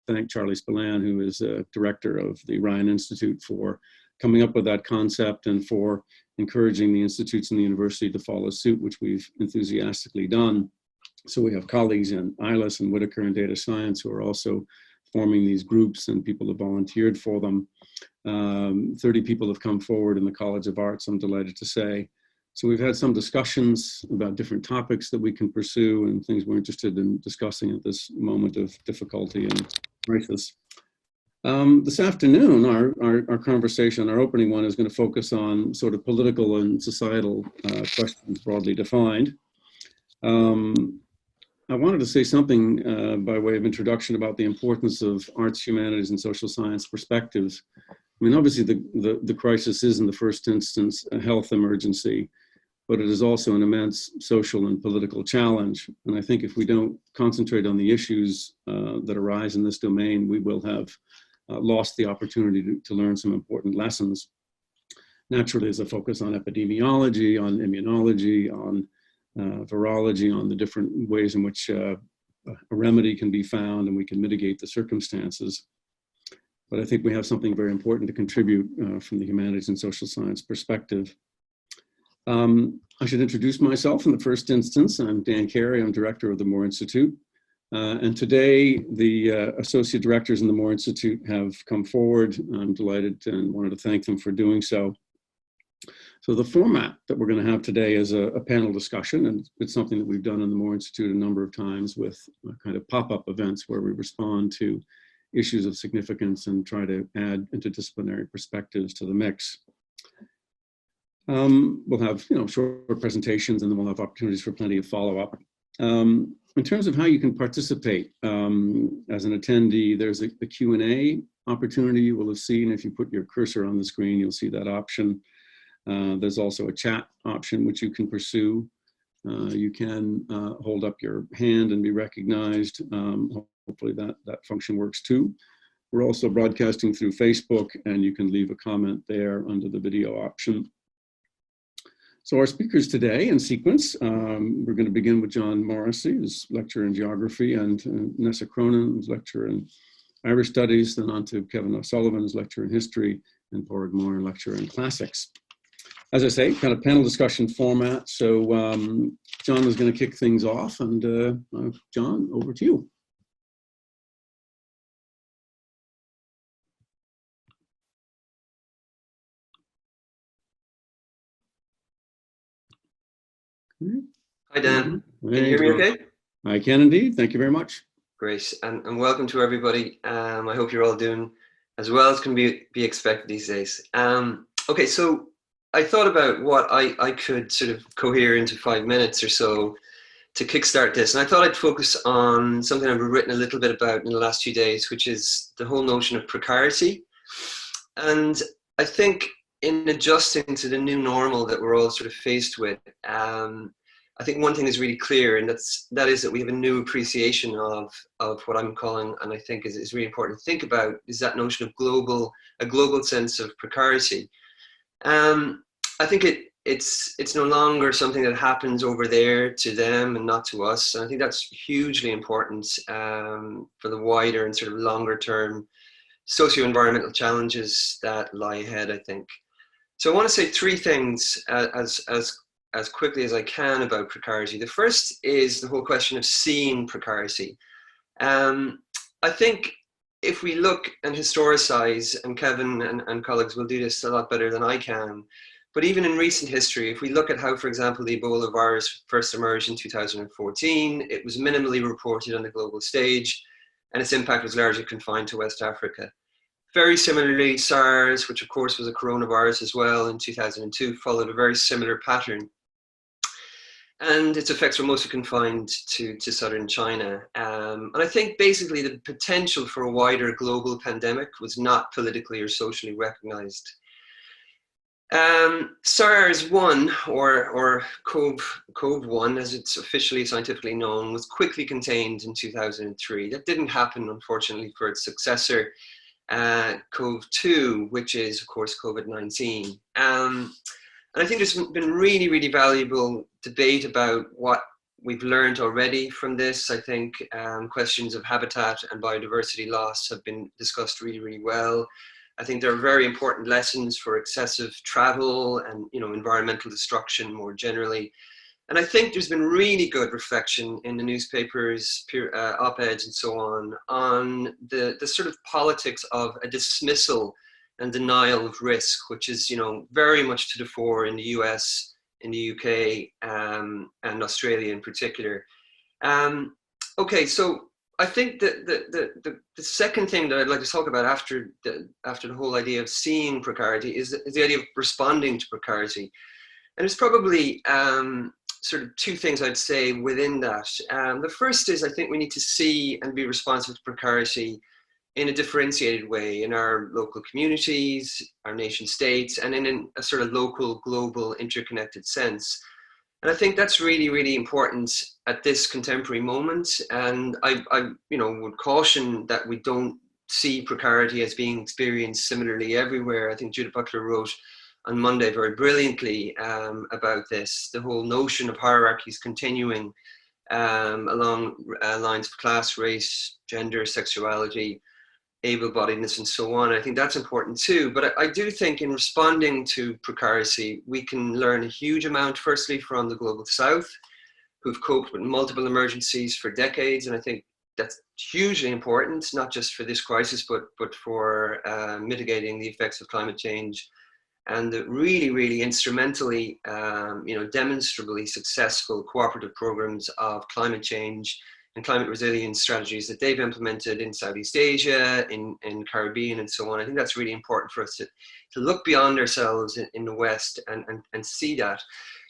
thank Charlie Spillane, who is director of the Ryan Institute, for coming up with that concept and for encouraging the institutes and the university to follow suit, which we've enthusiastically done. So we have colleagues in ILIS and Whitaker and data science who are also forming these groups, and people have volunteered for them. 30 people have come forward in the College of Arts, I'm delighted to say. So we've had some discussions about different topics that we can pursue and things we're interested in discussing at this moment of difficulty and crisis. This afternoon, our conversation, our opening one, is going to focus on sort of political and societal questions broadly defined. I wanted to say something by way of introduction about the importance of arts, humanities, and social science perspectives. I mean, obviously the crisis is in the first instance a health emergency, but it is also an immense social and political challenge. And I think if we don't concentrate on the issues that arise in this domain, we will have lost the opportunity to learn some important lessons. Naturally, there's a focus on epidemiology, on immunology, on virology, on the different ways in which a remedy can be found and we can mitigate the circumstances. But I think we have something very important to contribute from the humanities and social science perspective. I should introduce myself in the first instance. I'm Dan Carey, I'm director of the Moore Institute. And today, the associate directors in the Moore Institute have come forward. I'm delighted and wanted to thank them for doing so. So the format that we're going to have today is a panel discussion, and it's something that we've done in the Moore Institute a number of times with kind of pop-up events where we respond to issues of significance and try to add interdisciplinary perspectives to the mix. We'll have, short presentations, and then we'll have opportunities for plenty of follow-up. In terms of how you can participate as an attendee, there's the Q&A opportunity you will have seen. If you put your cursor on the screen, you'll see that option. There's also a chat option which you can pursue. You can hold up your hand and be recognized. Hopefully that function works too. We're also broadcasting through Facebook, and you can leave a comment there under the video option. So our speakers today in sequence, we're going to begin with John Morrissey, who's lecturer in geography, and Nessa Cronin, who's lecturer in Irish studies, then on to Kevin O'Sullivan, who's lecturer in history, and Pádraic Moran, lecturer in classics. As I say, kind of panel discussion format. So John is going to kick things off, and John, over to you. Hi, Dan. Can you hear me okay? I can indeed. Thank you very much. Great. And welcome to everybody. I hope you're all doing as well as can be expected these days. Okay, so I thought about what I could sort of cohere into 5 minutes or so to kickstart this. And I thought I'd focus on something I've written a little bit about in the last few days, which is the whole notion of precarity. And I think in adjusting to the new normal that we're all sort of faced with, I think one thing is really clear, and that is that we have a new appreciation of what I'm calling, and I think is really important to think about, is that notion of a global sense of precarity. I think it's no longer something that happens over there to them and not to us. And I think that's hugely important for the wider and sort of longer term socio-environmental challenges that lie ahead, I think. So I want to say three things as quickly as I can about precarity. The first is the whole question of seeing precarity. I think if we look and historicize, and Kevin and colleagues will do this a lot better than I can, but even in recent history, if we look at how, for example, the Ebola virus first emerged in 2014, it was minimally reported on the global stage, and its impact was largely confined to West Africa. Very similarly, SARS, which of course was a coronavirus as well in 2002, followed a very similar pattern. And its effects were mostly confined to southern China. And I think basically the potential for a wider global pandemic was not politically or socially recognized. SARS-1, or CoV-1, as it's officially scientifically known, was quickly contained in 2003. That didn't happen, unfortunately, for its successor, CoV-2, which is, of course, COVID-19. And I think there's been really, really valuable debate about what we've learned already from this. I think questions of habitat and biodiversity loss have been discussed really, really well. I think there are very important lessons for excessive travel and, you know, environmental destruction more generally. And I think there's been really good reflection in the newspapers, op-eds and so on the sort of politics of a dismissal and denial of risk, which is, you know, very much to the fore in the US, in the UK, and Australia in particular. Okay, so I think that the second thing that I'd like to talk about after the whole idea of seeing precarity is the idea of responding to precarity. And there's probably sort of two things I'd say within that. The first is I think we need to see and be responsive to precarity in a differentiated way in our local communities, our nation states, and in a sort of local, global, interconnected sense. And I think that's really, really important at this contemporary moment. And I you know, would caution that we don't see precarity as being experienced similarly everywhere. I think Judith Butler wrote on Monday very brilliantly about this, the whole notion of hierarchies continuing along lines of class, race, gender, sexuality, able-bodiedness and so on. I think that's important too. But I do think in responding to precarity, we can learn a huge amount, firstly from the Global South, who've coped with multiple emergencies for decades. And I think that's hugely important, not just for this crisis, but for mitigating the effects of climate change. And the really, really instrumentally, you know, demonstrably successful cooperative programs of climate change and climate resilience strategies that they've implemented in Southeast Asia, in Caribbean and so on. I think that's really important for us to look beyond ourselves in the West and see that.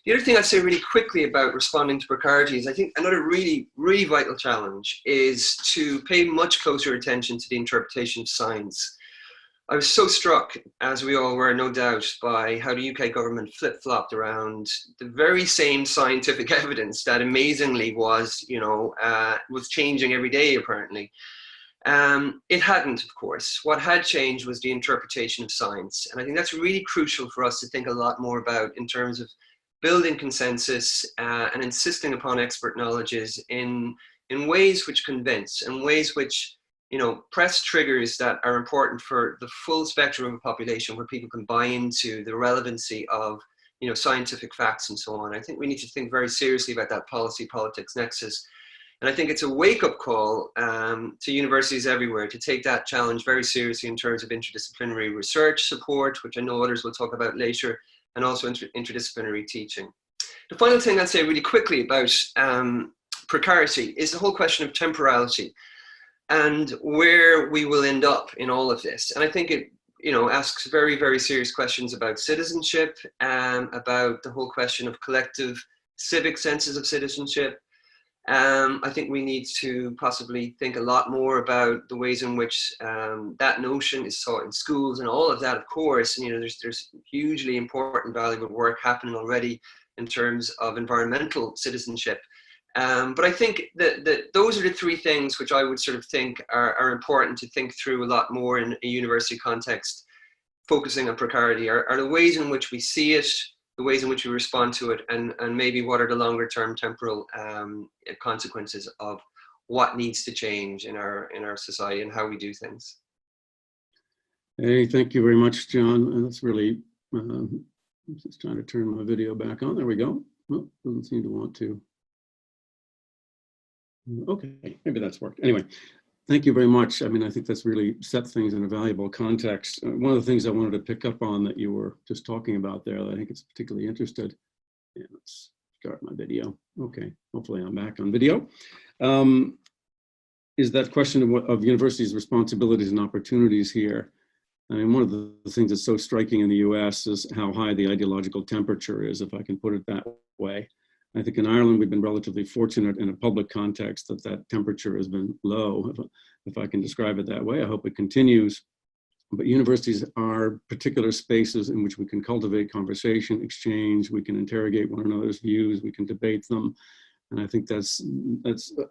The other thing I'd say really quickly about responding to precarity is I think another really, really vital challenge is to pay much closer attention to the interpretation of science. I was so struck, as we all were, no doubt, by how the UK government flip-flopped around the very same scientific evidence that amazingly was, you know, was changing every day, apparently. It hadn't, of course. What had changed was the interpretation of science. And I think that's really crucial for us to think a lot more about in terms of building consensus and insisting upon expert knowledges in ways which convince, in ways which, you know, press triggers that are important for the full spectrum of a population, where people can buy into the relevancy of, you know, scientific facts and so on. I think we need to think very seriously about that policy-politics nexus. And I think it's a wake-up call to universities everywhere to take that challenge very seriously in terms of interdisciplinary research support, which I know others will talk about later, and also interdisciplinary teaching. The final thing I'd say really quickly about precarity is the whole question of temporality and where we will end up in all of this. And I think it, you know, asks very, very serious questions about citizenship, about the whole question of collective civic senses of citizenship. I think we need to possibly think a lot more about the ways in which that notion is taught in schools and all of that, of course. And, you know, there's hugely important, valuable work happening already in terms of environmental citizenship. But I think that those are the three things which I would sort of think are important to think through a lot more in a university context, focusing on precarity, are the ways in which we see it, the ways in which we respond to it, and maybe what are the longer term temporal consequences of what needs to change in our society and how we do things. Hey, thank you very much, John. And that's really, I'm just trying to turn my video back on. There we go. Oh, doesn't seem to want to. Okay, maybe that's worked. Anyway, thank you very much. I mean, I think that's really set things in a valuable context. One of the things I wanted to pick up on that you were just talking about there, that I think it's particularly interested. Yeah, let's start my video. Okay, hopefully I'm back on video. Is that question of universities' responsibilities and opportunities here. I mean, one of the things that's so striking in the US is how high the ideological temperature is, if I can put it that way. I think in Ireland, we've been relatively fortunate in a public context that temperature has been low, if I can describe it that way. I hope it continues. But universities are particular spaces in which we can cultivate conversation, exchange, we can interrogate one another's views, we can debate them. And I think that's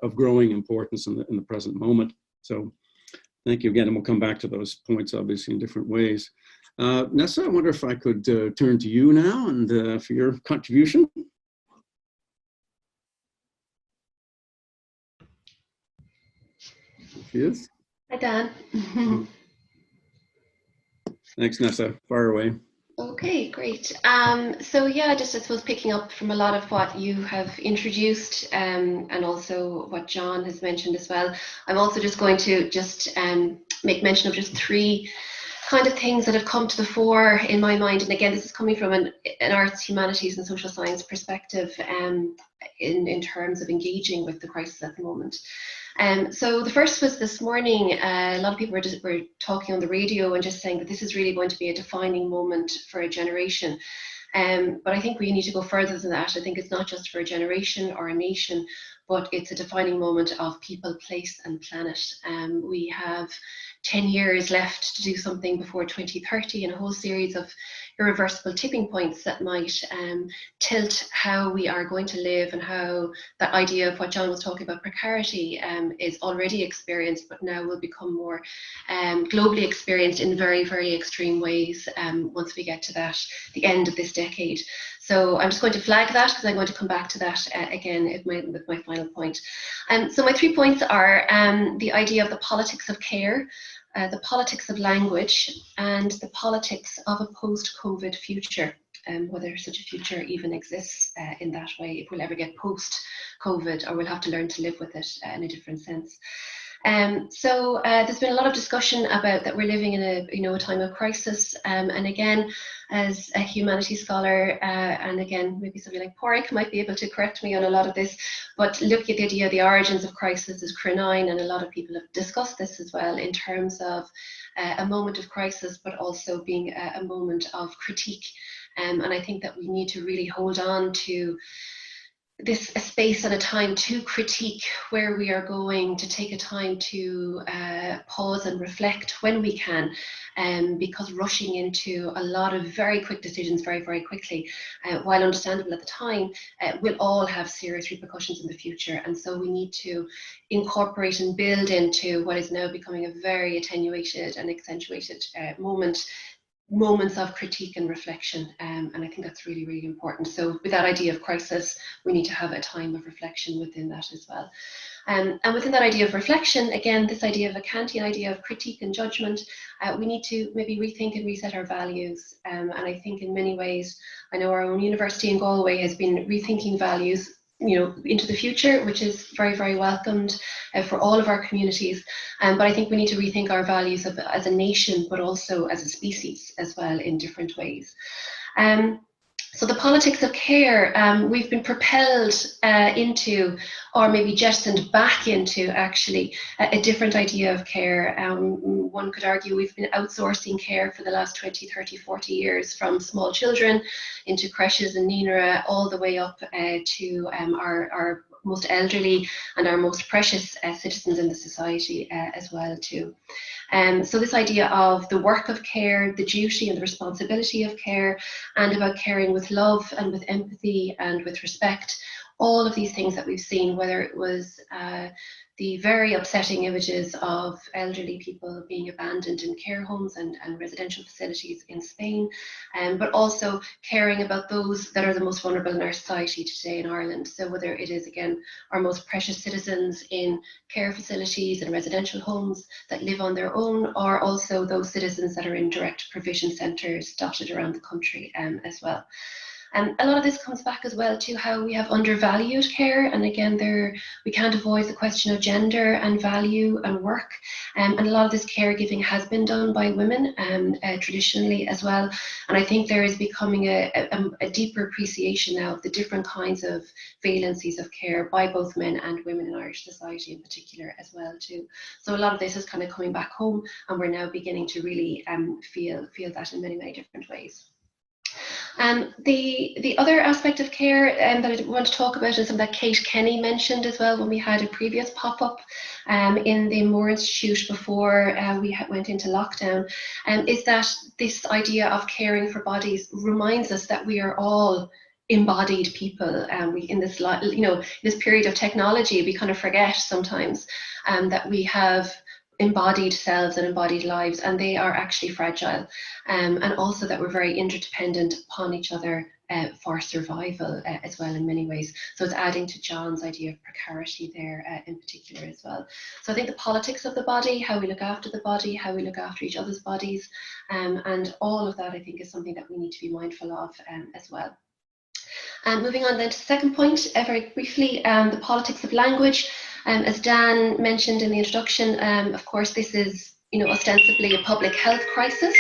of growing importance in the present moment. So thank you again, and we'll come back to those points, obviously, in different ways. Nessa, I wonder if I could turn to you now and for your contribution. she is. Hi, Dan. Thanks, Nessa. Fire away. Okay, great. So yeah, just I suppose picking up from a lot of what you have introduced and also what John has mentioned as well, I'm also just going to make mention of just three kind of things that have come to the fore in my mind. And again, this is coming from an arts, humanities and social science perspective in terms of engaging with the crisis at the moment. So the first was this morning, a lot of people were talking on the radio and just saying that this is really going to be a defining moment for a generation. But I think we need to go further than that. I think it's not just for a generation or a nation, but it's a defining moment of people, place and planet. We have 10 years left to do something before 2030 and a whole series of irreversible tipping points that might tilt how we are going to live, and how that idea of what John was talking about, precarity, is already experienced, but now will become more globally experienced in very, very extreme ways once we get to the end of this decade. So I'm just going to flag that because I'm going to come back to that again with my final point. So my 3 points are the idea of the politics of care, the politics of language, and the politics of a post-COVID future, whether such a future even exists in that way, if we'll ever get post-COVID, or we'll have to learn to live with it in a different sense. So there's been a lot of discussion about that we're living in a time of crisis, and again, as a humanities scholar, and again maybe somebody like Pádraic might be able to correct me on a lot of this, but looking at the idea of the origins of crisis is Cronin, and a lot of people have discussed this as well in terms of a moment of crisis, but also being a moment of critique, and I think that we need to really hold on to this a space and a time to critique where we are going, to take a time to pause and reflect when we can, because rushing into a lot of very quick decisions very, very quickly, while understandable at the time, will all have serious repercussions in the future. And so we need to incorporate and build into what is now becoming a very attenuated and accentuated moments of critique and reflection, and I think that's really, really important. So with that idea of crisis, we need to have a time of reflection within that as well. And within that idea of reflection, again, this idea of a Kantian idea of critique and judgment, we need to maybe rethink and reset our values. And I think in many ways, I know our own university in Galway has been rethinking values into the future, which is very, very welcomed for all of our communities. But I think we need to rethink our values as a nation, but also as a species as well in different ways. So the politics of care, we've been propelled into, or maybe jettisoned back into, actually, a different idea of care. One could argue we've been outsourcing care for the last 20, 30, 40 years, from small children into creches and Nina, all the way up to our most elderly and our most precious citizens in the society as well too. So this idea of the work of care, the duty and the responsibility of care, and about caring with love and with empathy and with respect, all of these things that we've seen, whether it was the very upsetting images of elderly people being abandoned in care homes and residential facilities in Spain, but also caring about those that are the most vulnerable in our society today in Ireland. So whether it is, again, our most precious citizens in care facilities and residential homes that live on their own, or also those citizens that are in direct provision centres dotted around the country as well. And a lot of this comes back as well to how we have undervalued care. And again, we can't avoid the question of gender and value and work. And a lot of this caregiving has been done by women traditionally as well. And I think there is becoming a deeper appreciation now of the different kinds of valencies of care by both men and women in Irish society in particular as well too. So a lot of this is kind of coming back home, and we're now beginning to really feel that in many, many different ways. The other aspect of care that I want to talk about is something that Kate Kenny mentioned as well when we had a previous pop-up in the Moore Institute before we went into lockdown, is that this idea of caring for bodies reminds us that we are all embodied people. We in this this period of technology, we kind of forget sometimes that we have embodied selves and embodied lives, and they are actually fragile, and also that we're very interdependent upon each other for survival as well in many ways. So it's adding to John's idea of precarity there in particular as well. So I think the politics of the body, how we look after the body, how we look after each other's bodies, and all of that I think is something that we need to be mindful of as well. Moving on then to the second point, very briefly, the politics of language. As Dan mentioned in the introduction, of course, this is, ostensibly a public health crisis.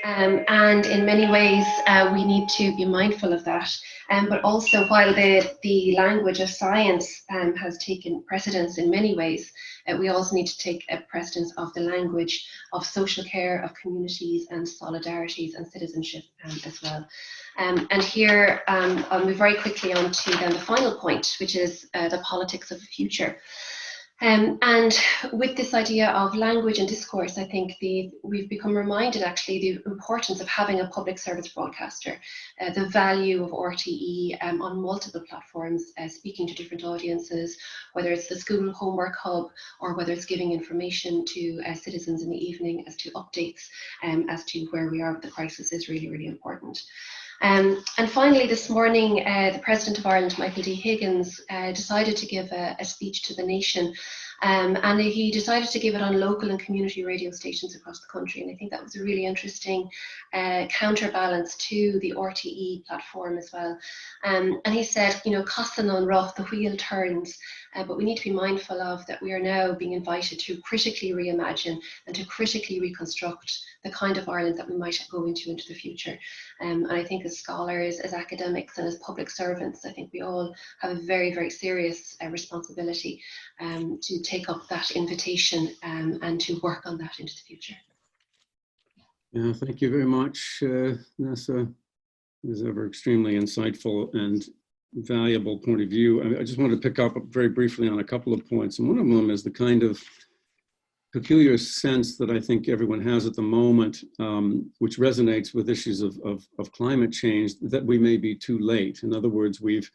And in many ways, we need to be mindful of that. But also, while the language of science has taken precedence in many ways, we also need to take a precedence of the language of social care, of communities and solidarities and citizenship as well. And here, I'll move very quickly on to then the final point, which is the politics of the future. And with this idea of language and discourse, I think we've become reminded actually the importance of having a public service broadcaster, the value of RTE on multiple platforms, speaking to different audiences, whether it's the school homework hub or whether it's giving information to citizens in the evening as to updates as to where we are with the crisis is really, really important. And finally, this morning, the President of Ireland, Michael D. Higgins, decided to give a speech to the nation. And he decided to give it on local and community radio stations across the country. And I think that was a really interesting counterbalance to the RTE platform as well. And he said, Cossan on rough, the wheel turns, but we need to be mindful of that we are now being invited to critically reimagine and to critically reconstruct the kind of Ireland that we might go into the future. And I think as scholars, as academics and as public servants, I think we all have a very, very serious responsibility to take up that invitation and to work on that into the future. Yeah, thank you very much, Nessa. As ever, extremely insightful and valuable point of view. I just wanted to pick up very briefly on a couple of points. And one of them is the kind of peculiar sense that I think everyone has at the moment, which resonates with issues of climate change, that we may be too late. In other words, we've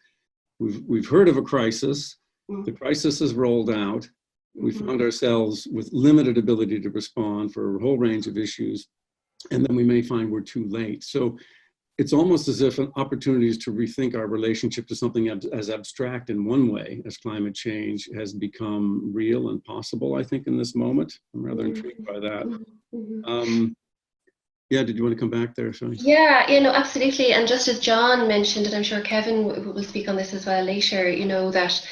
heard of a crisis. The crisis has rolled out. We found ourselves with limited ability to respond for a whole range of issues, and then we may find we're too late. So it's almost as if an opportunity to rethink our relationship to something as abstract in one way as climate change has become real and possible, I think, in this moment. I'm rather intrigued by that. Yeah, did you want to come back there? Sorry. Yeah, absolutely. And just as John mentioned, and I'm sure Kevin will speak on this as well later, that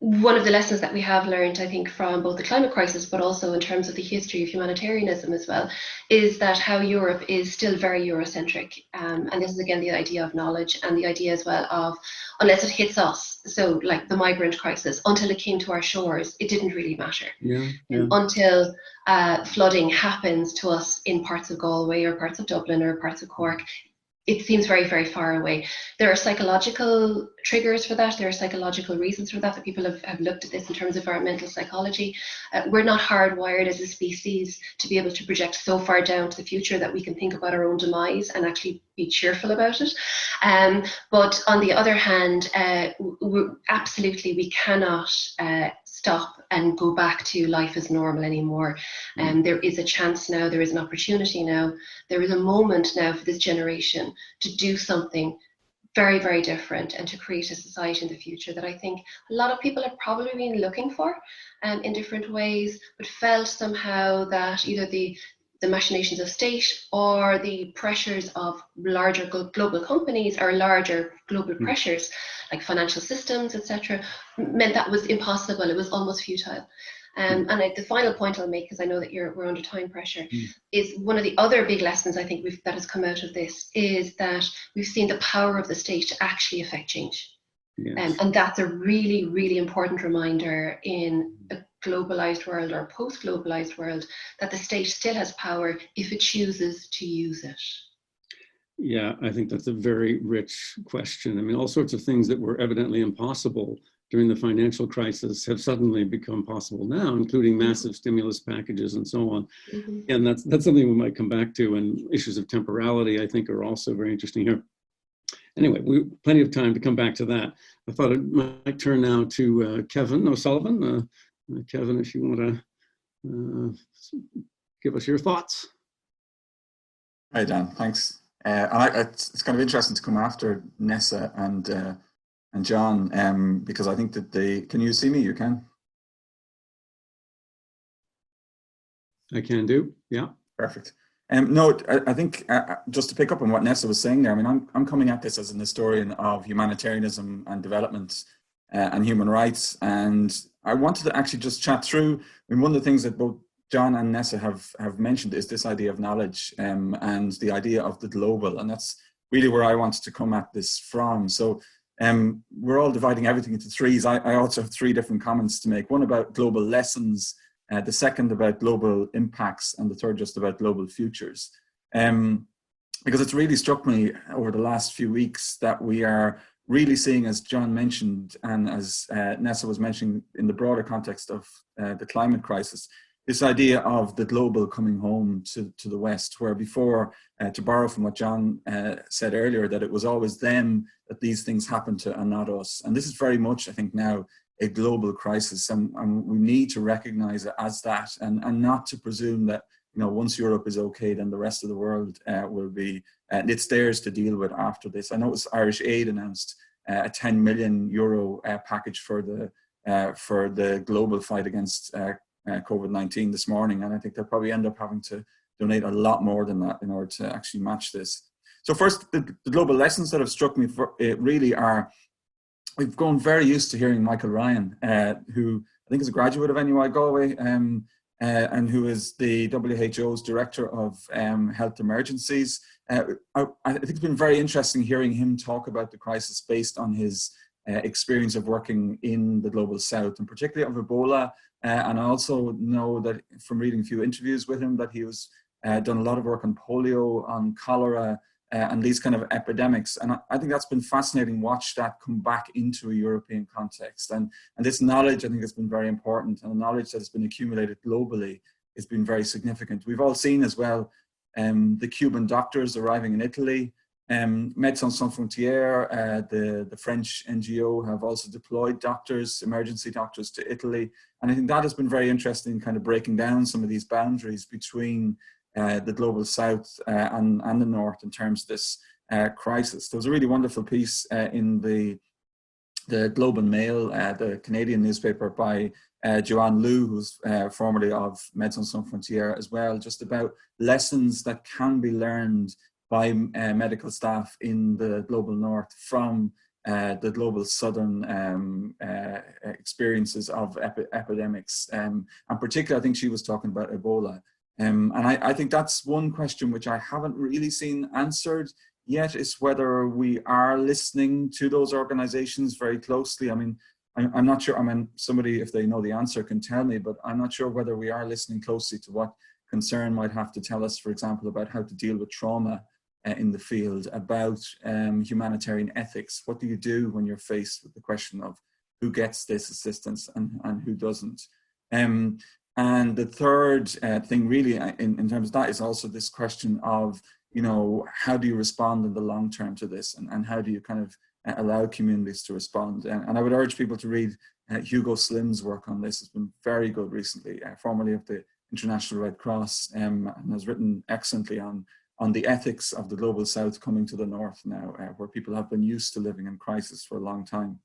one of the lessons that we have learned, I think, from both the climate crisis, but also in terms of the history of humanitarianism as well, is that how Europe is still very Eurocentric. And this is, again, the idea of knowledge and the idea as well of, unless it hits us, so like the migrant crisis, until it came to our shores, it didn't really matter. Yeah. Until flooding happens to us in parts of Galway or parts of Dublin or parts of Cork, it seems very, very far away. There are psychological triggers for that. There are psychological reasons for that people have looked at this in terms of our mental psychology. We're not hardwired as a species to be able to project so far down to the future that we can think about our own demise and actually be cheerful about it. But on the other hand, absolutely we cannot stop and go back to life as normal anymore. There is a chance now, there is an opportunity now, there is a moment now for this generation to do something very, very different and to create a society in the future that I think a lot of people have probably been looking for in different ways, but felt somehow that either the machinations of state or the pressures of larger global companies or larger global pressures like financial systems, etc., meant that was impossible. It was almost futile. And the final point I'll make, because I know that we're under time pressure, is one of the other big lessons I think that has come out of this is that we've seen the power of the state to actually affect change. Yes. And that's a really, really important reminder in a globalized world or a post-globalized world that the state still has power if it chooses to use it. Yeah, I think that's a very rich question. I mean, all sorts of things that were evidently impossible during the financial crisis have suddenly become possible now, including massive stimulus packages and so on. And that's something we might come back to, and issues of temporality, I think, are also very interesting here. Anyway, we plenty of time to come back to that. I thought it might turn now to Kevin O'Sullivan, Kevin, if you want to give us your thoughts. Hi, Dan. Thanks. It's kind of interesting to come after Nessa and John, because I think that can you see me? You can? I can do, yeah. Perfect. No, I think just to pick up on what Nessa was saying there, I mean, I'm coming at this as an historian of humanitarianism and development and human rights. And I wanted to actually just chat through, I mean, one of the things that both John and Nessa have mentioned is this idea of knowledge and the idea of the global. And that's really where I wanted to come at this from. So we're all dividing everything into threes. I also have three different comments to make. One about global lessons, the second about global impacts, and the third just about global futures. Because it's really struck me over the last few weeks that we are really seeing, as John mentioned, and as Nessa was mentioning in the broader context of the climate crisis, this idea of the global coming home to the West, where before, to borrow from what John said earlier, that it was always them that these things happened to and not us. And this is very much, I think, now a global crisis, and we need to recognize it as that, and not to presume that, you know, once Europe is okay, then the rest of the world will be, it's theirs to deal with after this. I noticed Irish Aid announced a €10 million package for the global fight against COVID-19 this morning, and I think they'll probably end up having to donate a lot more than that in order to actually match this. So first, the global lessons that have struck me really are, we've grown very used to hearing Michael Ryan, who I think is a graduate of NUI Galway, and who is the WHO's Director of Health Emergencies. I think it's been very interesting hearing him talk about the crisis based on his experience of working in the Global South, and particularly of Ebola. And I also know that from reading a few interviews with him that he was done a lot of work on polio, on cholera, and these kind of epidemics. And I think that's been fascinating, watch that come back into a European context. And this knowledge, I think, has been very important, and the knowledge that has been accumulated globally has been very significant. We've all seen as well the Cuban doctors arriving in Italy. Médecins Sans Frontières, the French NGO, have also deployed doctors, emergency doctors, to Italy. And I think that has been very interesting, kind of breaking down some of these boundaries between the Global South and the North in terms of this crisis. There was a really wonderful piece in the Globe and Mail, the Canadian newspaper, by Joanne Liu, who's formerly of Médecins Sans Frontières as well, just about lessons that can be learned by medical staff in the Global North from the Global Southern experiences of epidemics. And particularly, I think she was talking about Ebola. And I think that's one question which I haven't really seen answered yet, is whether we are listening to those organizations very closely. I mean, I'm not sure, I mean, somebody, if they know the answer, can tell me, but I'm not sure whether we are listening closely to what Concern might have to tell us, for example, about how to deal with trauma in the field, about humanitarian ethics. What do you do when you're faced with the question of who gets this assistance and who doesn't? And the third thing really in terms of that is also this question of, you know, how do you respond in the long term to this, and how do you kind of allow communities to respond? And I would urge people to read Hugo Slim's work on this. It's been very good recently, formerly of the International Red Cross, and has written excellently on the ethics of the Global South coming to the North now, where people have been used to living in crisis for a long time.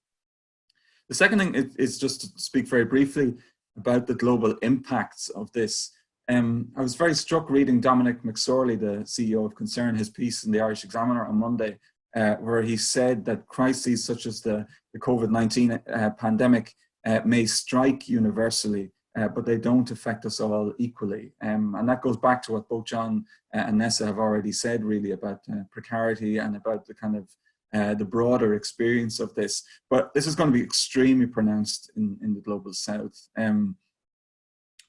The second thing is just to speak very briefly about the global impacts of this. I was very struck reading Dominic McSorley, the CEO of Concern, his piece in the Irish Examiner on Monday, where he said that crises such as the COVID-19 pandemic may strike universally, but they don't affect us all equally. And that goes back to what both John and Nessa have already said, really, about precarity and about the kind of the broader experience of this. But this is going to be extremely pronounced in the Global South.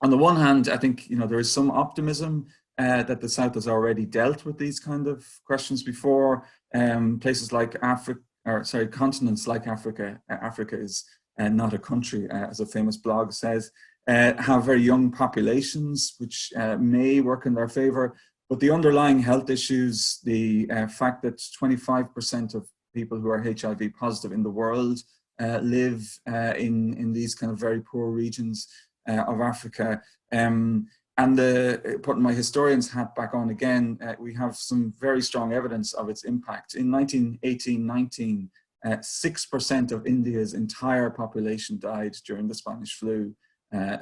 On the one hand, I think, you know, there is some optimism that the South has already dealt with these kind of questions before. Places like Africa, or sorry, continents like Africa, Africa is not a country, as a famous blog says, have very young populations, which may work in their favor. But the underlying health issues, the fact that 25% of people who are HIV positive in the world live in these kind of very poor regions of Africa. And putting my historian's hat back on again, we have some very strong evidence of its impact. In 1918-19, 6% of India's entire population died during the Spanish flu.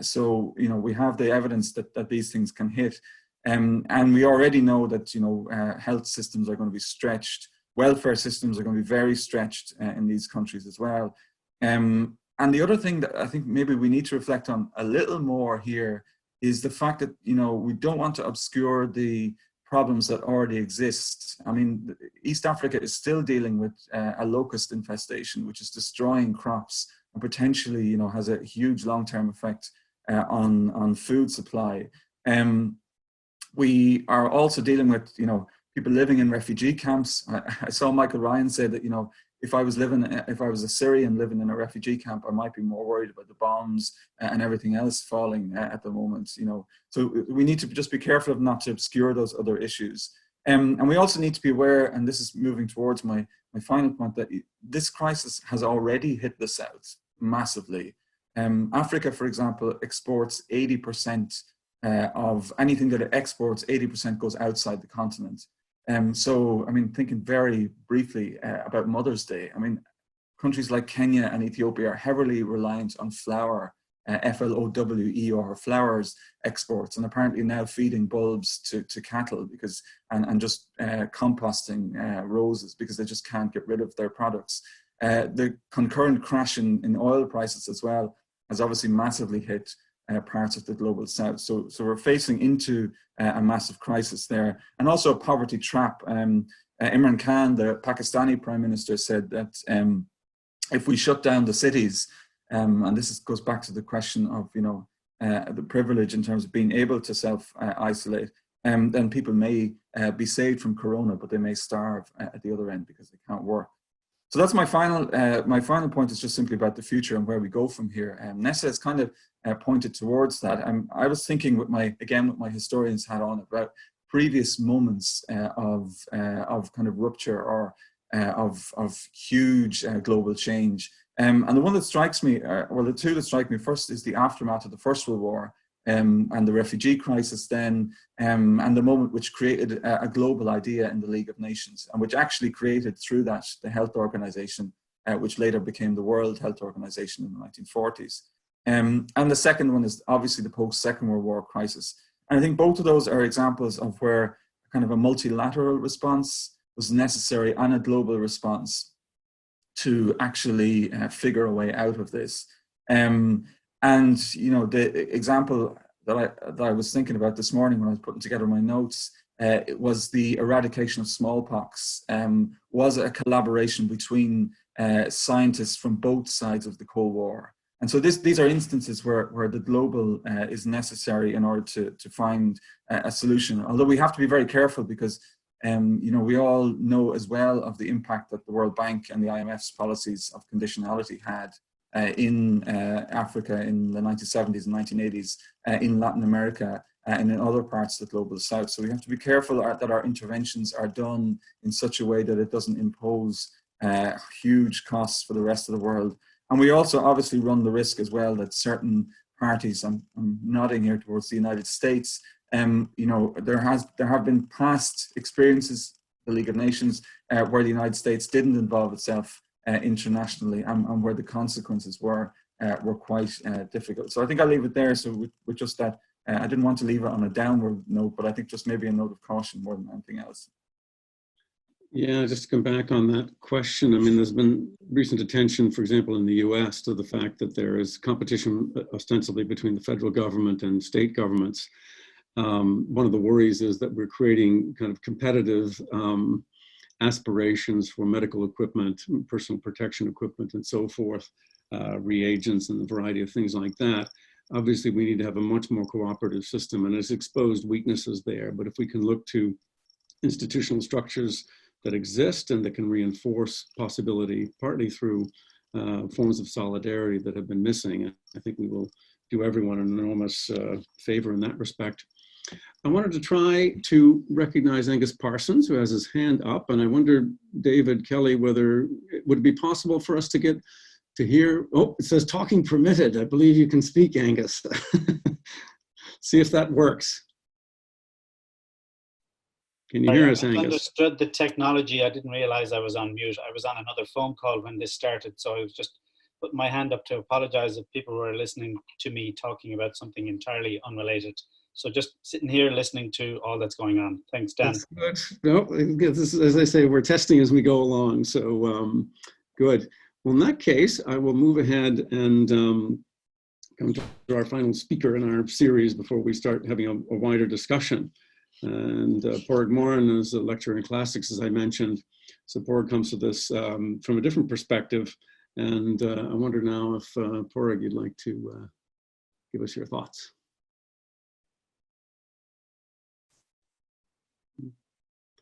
So, you know, we have the evidence that these things can hit. And we already know that, you know, health systems are going to be stretched. Welfare systems are going to be very stretched in these countries as well. And the other thing that I think maybe we need to reflect on a little more here is the fact that, you know, we don't want to obscure the problems that already exist. I mean, East Africa is still dealing with a locust infestation, which is destroying crops and potentially, you know, has a huge long-term effect on food supply. We are also dealing with, you know, people living in refugee camps. I saw Michael Ryan say that, you know, if I was a Syrian living in a refugee camp, I might be more worried about the bombs and everything else falling at the moment, you know. So we need to just be careful of not to obscure those other issues. And we also need to be aware, and this is moving towards my final point, that this crisis has already hit the South massively. Africa, for example, exports 80% of anything that it exports, 80% goes outside the continent. So, I mean, thinking very briefly about Mother's Day, I mean, countries like Kenya and Ethiopia are heavily reliant on flour, FLOWER, flowers exports, and apparently now feeding bulbs to cattle because, and just composting roses because they just can't get rid of their products. The concurrent crash in oil prices as well has obviously massively hit parts of the global South. So we're facing into a massive crisis there, and also a poverty trap. Imran Khan, the Pakistani Prime Minister, said that if we shut down the cities, and this goes back to the question of, you know, the privilege in terms of being able to self-isolate, then people may be saved from corona, but they may starve at the other end because they can't work. So that's my final point is just simply about the future and where we go from here. Nessa has kind of pointed towards that. I was thinking with my historian's hat on about previous moments of kind of rupture or of huge global change. And the one that strikes me, well, the two that strike me first is the aftermath of the First World War and the refugee crisis then, and the moment which created a global idea in the League of Nations, and which actually created through that the health organization, which later became the World Health Organization in the 1940s. And the second one is obviously the post-Second World War crisis. And I think both of those are examples of where kind of a multilateral response was necessary and a global response to actually figure a way out of this. And, you know, the example that I was thinking about this morning when I was putting together my notes, it was the eradication of smallpox, was a collaboration between scientists from both sides of the Cold War. And so these are instances where the global is necessary in order to find a solution. Although we have to be very careful because, you know, we all know as well of the impact that the World Bank and the IMF's policies of conditionality had in Africa in the 1970s and 1980s, in Latin America, and in other parts of the global South. So we have to be careful that our interventions are done in such a way that it doesn't impose huge costs for the rest of the world. And we also obviously run the risk as well that certain parties, I'm nodding here towards the United States, you know, there have been past experiences, the League of Nations, where the United States didn't involve itself internationally, and where the consequences were quite difficult. So I think I'll leave it there. So with just that, I didn't want to leave it on a downward note, but I think just maybe a note of caution more than anything else. Yeah, just to come back on that question, I mean, there's been recent attention, for example, in the US, to the fact that there is competition ostensibly between the federal government and state governments. One of the worries is that we're creating kind of competitive aspirations for medical equipment, personal protection equipment, and so forth, reagents and a variety of things like that. Obviously, we need to have a much more cooperative system, and it's exposed weaknesses there. But if we can look to institutional structures that exist and that can reinforce possibility, partly through forms of solidarity that have been missing, I think we will do everyone an enormous favor in that respect. I wanted to try to recognize Angus Parsons, who has his hand up, and I wonder, David Kelly, whether it would be possible for us to get to hear. Oh, it says talking permitted. I believe you can speak, Angus. See if that works. Can you hear us, I Angus? understood the technology. I didn't realize I was on mute. I was on another phone call when this started, so I was just putting my hand up to apologize if people were listening to me talking about something entirely unrelated. So just sitting here listening to all that's going on. Thanks, Dan. That's good. No, this is, as I say, we're testing as we go along. So good. Well, in that case, I will move ahead and come to our final speaker in our series before we start having a wider discussion. And Pádraic Moran is a lecturer in classics, as I mentioned. So Pádraic comes to this from a different perspective. And I wonder now if Pádraic, you'd like to give us your thoughts.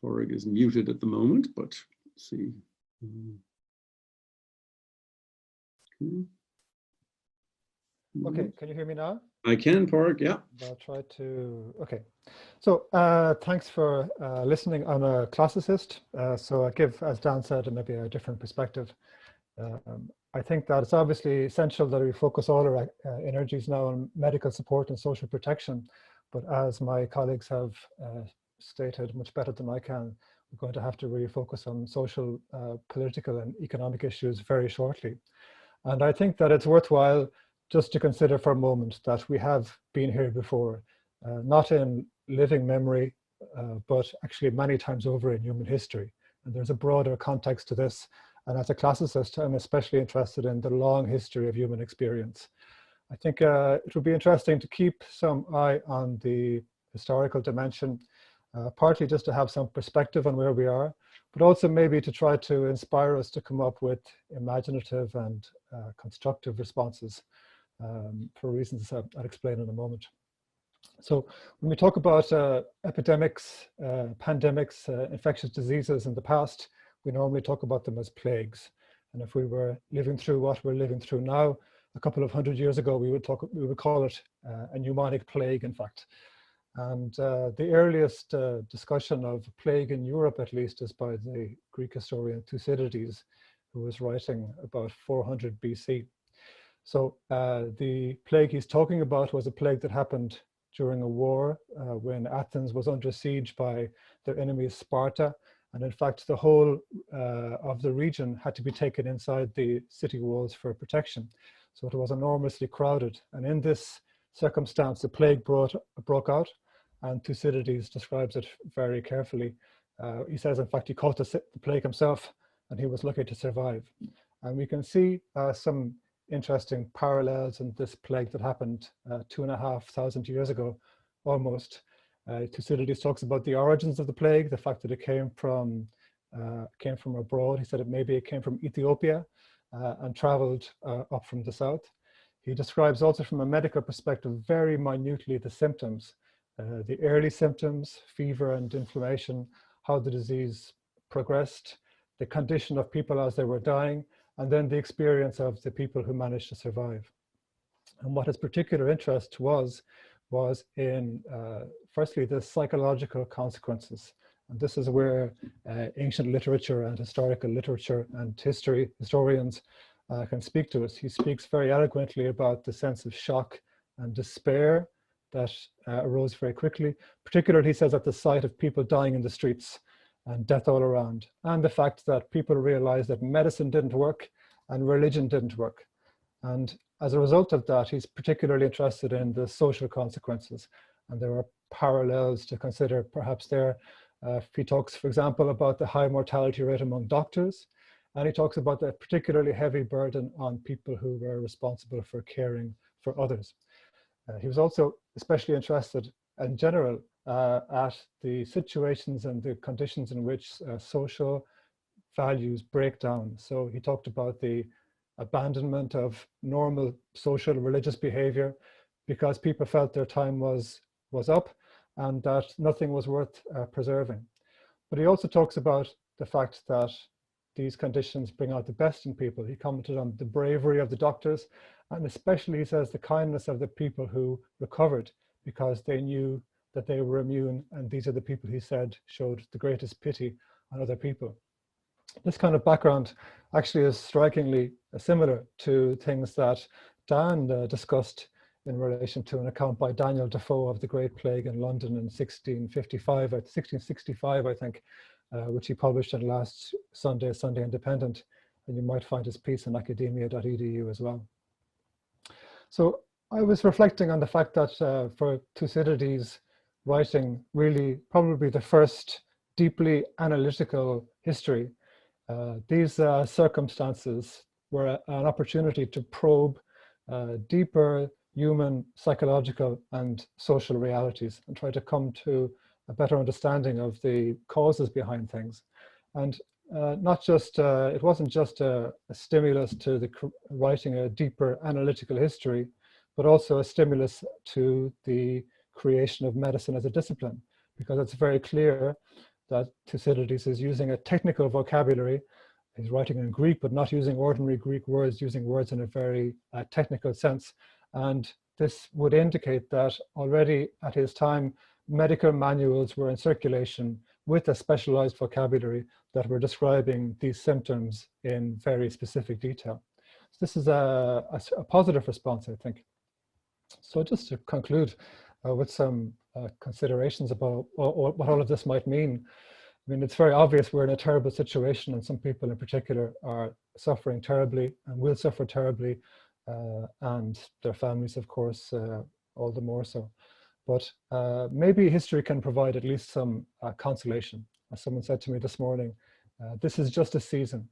Pádraic is muted at the moment, but let's see. Okay, can you hear me now? I can, Pádraic, yeah. I'll try to, okay. So thanks for listening. I'm a classicist, so I give, as Dan said, maybe a different perspective. I think that it's obviously essential that we focus all our energies now on medical support and social protection. But as my colleagues have stated much better than I can, we're going to have to really focus on social, political and economic issues very shortly. And I think that it's worthwhile just to consider for a moment that we have been here before, not in living memory, but actually many times over in human history. And there's a broader context to this. And as a classicist, I'm especially interested in the long history of human experience. I think it would be interesting to keep some eye on the historical dimension, partly just to have some perspective on where we are, but also maybe to try to inspire us to come up with imaginative and constructive responses for reasons I'll explain in a moment. So when we talk about epidemics, pandemics, infectious diseases in the past, we normally talk about them as plagues. And if we were living through what we're living through now, a couple of 100 years ago, we would call it a pneumonic plague, in fact. And the earliest discussion of plague in Europe, at least, is by the Greek historian Thucydides, who was writing about 400 BC. So the plague he's talking about was a plague that happened during a war when Athens was under siege by their enemy Sparta. And in fact, the whole of the region had to be taken inside the city walls for protection. So it was enormously crowded. And in this circumstance, the plague broke out. And Thucydides describes it very carefully. He says, in fact, he caught the plague himself, and he was lucky to survive. And we can see some interesting parallels in this plague that happened 2,500 years ago, almost. Thucydides talks about the origins of the plague, the fact that it came from abroad. He said maybe it came from Ethiopia and traveled up from the south. He describes also from a medical perspective very minutely the symptoms, the early symptoms, fever and inflammation, how the disease progressed, the condition of people as they were dying, and then the experience of the people who managed to survive. And what his particular interest was in, firstly, the psychological consequences. And this is where ancient literature and historical literature and historians can speak to us. He speaks very eloquently about the sense of shock and despair that arose very quickly, particularly, he says, at the sight of people dying in the streets and death all around, and the fact that people realized that medicine didn't work and religion didn't work. And as a result of that, he's particularly interested in the social consequences. And there are parallels to consider perhaps there. He talks, for example, about the high mortality rate among doctors, and he talks about the particularly heavy burden on people who were responsible for caring for others. He was also especially interested in general at the situations and the conditions in which social values break down. So he talked about the abandonment of normal social religious behavior because people felt their time was up and that nothing was worth preserving. But he also talks about the fact that these conditions bring out the best in people. He commented on the bravery of the doctors, and especially, he says, the kindness of the people who recovered because they knew that they were immune, and these are the people, he said, showed the greatest pity on other people. This kind of background actually is strikingly similar to things that Dan discussed in relation to an account by Daniel Defoe of the Great Plague in London in 1665, I think, which he published in last Sunday Independent, and you might find his piece on academia.edu as well. So I was reflecting on the fact that for Thucydides, writing really probably the first deeply analytical history, these circumstances were an opportunity to probe deeper human psychological and social realities and try to come to a better understanding of the causes behind things. And not just, it wasn't just a stimulus to the writing a deeper analytical history, but also a stimulus to the creation of medicine as a discipline, because it's very clear that Thucydides is using a technical vocabulary. He's writing in Greek, but not using ordinary Greek words, using words in a very technical sense. And this would indicate that already at his time, medical manuals were in circulation with a specialized vocabulary that were describing these symptoms in very specific detail. So this is a positive response, I think. So just to conclude with some considerations about what all of this might mean. I mean, it's very obvious we're in a terrible situation, and some people in particular are suffering terribly and will suffer terribly, and their families, of course, all the more so. But maybe history can provide at least some consolation. As someone said to me this morning, this is just a season.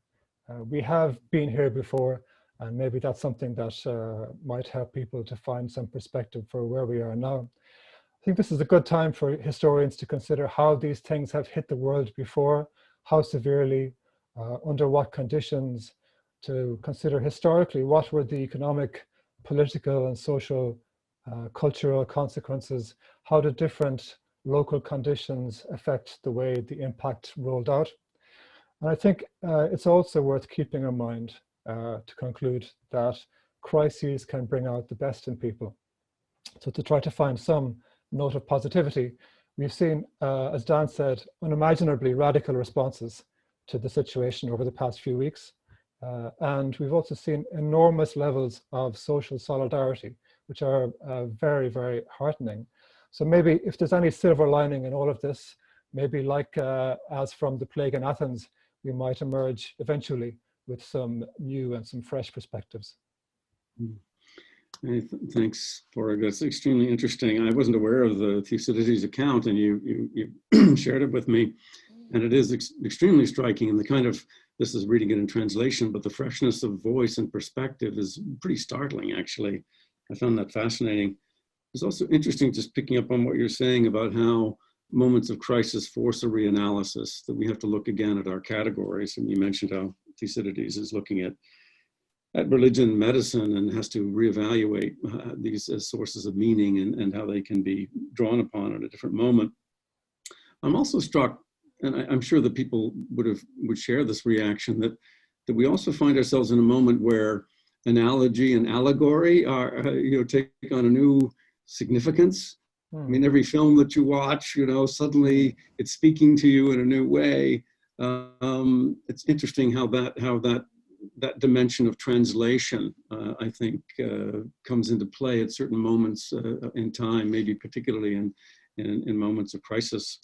We have been here before, and maybe that's something that might help people to find some perspective for where we are now. I think this is a good time for historians to consider how these things have hit the world before, how severely, under what conditions, to consider historically what were the economic, political and social, cultural consequences, how did different local conditions affect the way the impact rolled out. And I think it's also worth keeping in mind to conclude that crises can bring out the best in people. So to try to find some note of positivity, we've seen, as Dan said, unimaginably radical responses to the situation over the past few weeks. And we've also seen enormous levels of social solidarity, which are very, very heartening. So maybe if there's any silver lining in all of this, maybe like as from the plague in Athens, we might emerge eventually with some new and some fresh perspectives. Thanks, Pádraic. That's extremely interesting. I wasn't aware of the Thucydides account, and you shared it with me. And it is extremely striking, and the kind of, this is reading it in translation, but the freshness of voice and perspective is pretty startling, actually. I found that fascinating. It's also interesting just picking up on what you're saying about how moments of crisis force a reanalysis, that we have to look again at our categories. And you mentioned how Thucydides is looking at religion, medicine, and has to reevaluate these as sources of meaning and how they can be drawn upon at a different moment. I'm also struck, and I'm sure that people would share this reaction, that we also find ourselves in a moment where analogy and allegory are, take on a new significance. I mean, every film that you watch, suddenly it's speaking to you in a new way. It's interesting how that dimension of translation, I think, comes into play at certain moments in time, maybe particularly in moments of crisis.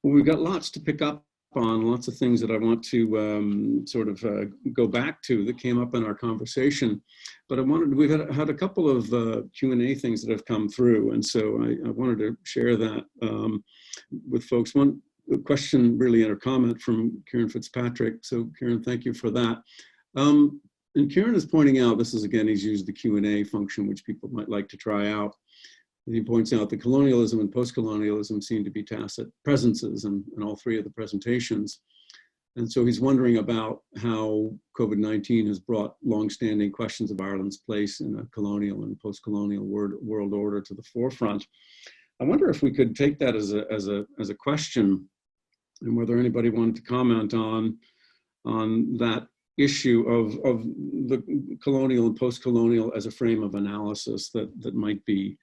Well, we've got lots to pick up on, lots of things that I want to sort of go back to that came up in our conversation. But we've had a couple of Q&A things that have come through, and so I wanted to share that with folks. One question really and a comment from Kieran Fitzpatrick. So Kieran, thank you for that. And Kieran is pointing out, this is again, he's used the Q&A function, which people might like to try out. And he points out that colonialism and post-colonialism seem to be tacit presences in all three of the presentations. And so he's wondering about how COVID-19 has brought longstanding questions of Ireland's place in a colonial and post-colonial world order to the forefront. I wonder if we could take that as a question, and whether anybody wanted to comment on that issue of the colonial and post-colonial as a frame of analysis that might be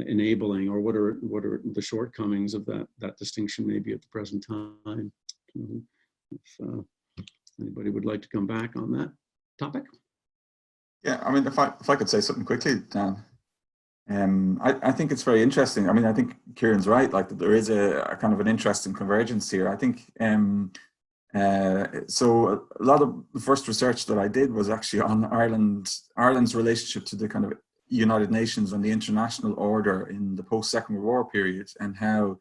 enabling, or what are the shortcomings of that distinction maybe at the present time. If Anybody would like to come back on that topic? Yeah, I mean, if I could say something quickly, Dan. I think it's very interesting. I mean, I think Kieran's right, like that there is a kind of an interesting convergence here. I think, so a lot of the first research that I did was actually on Ireland's relationship to the kind of United Nations and the international order in the post-Second World War period, and how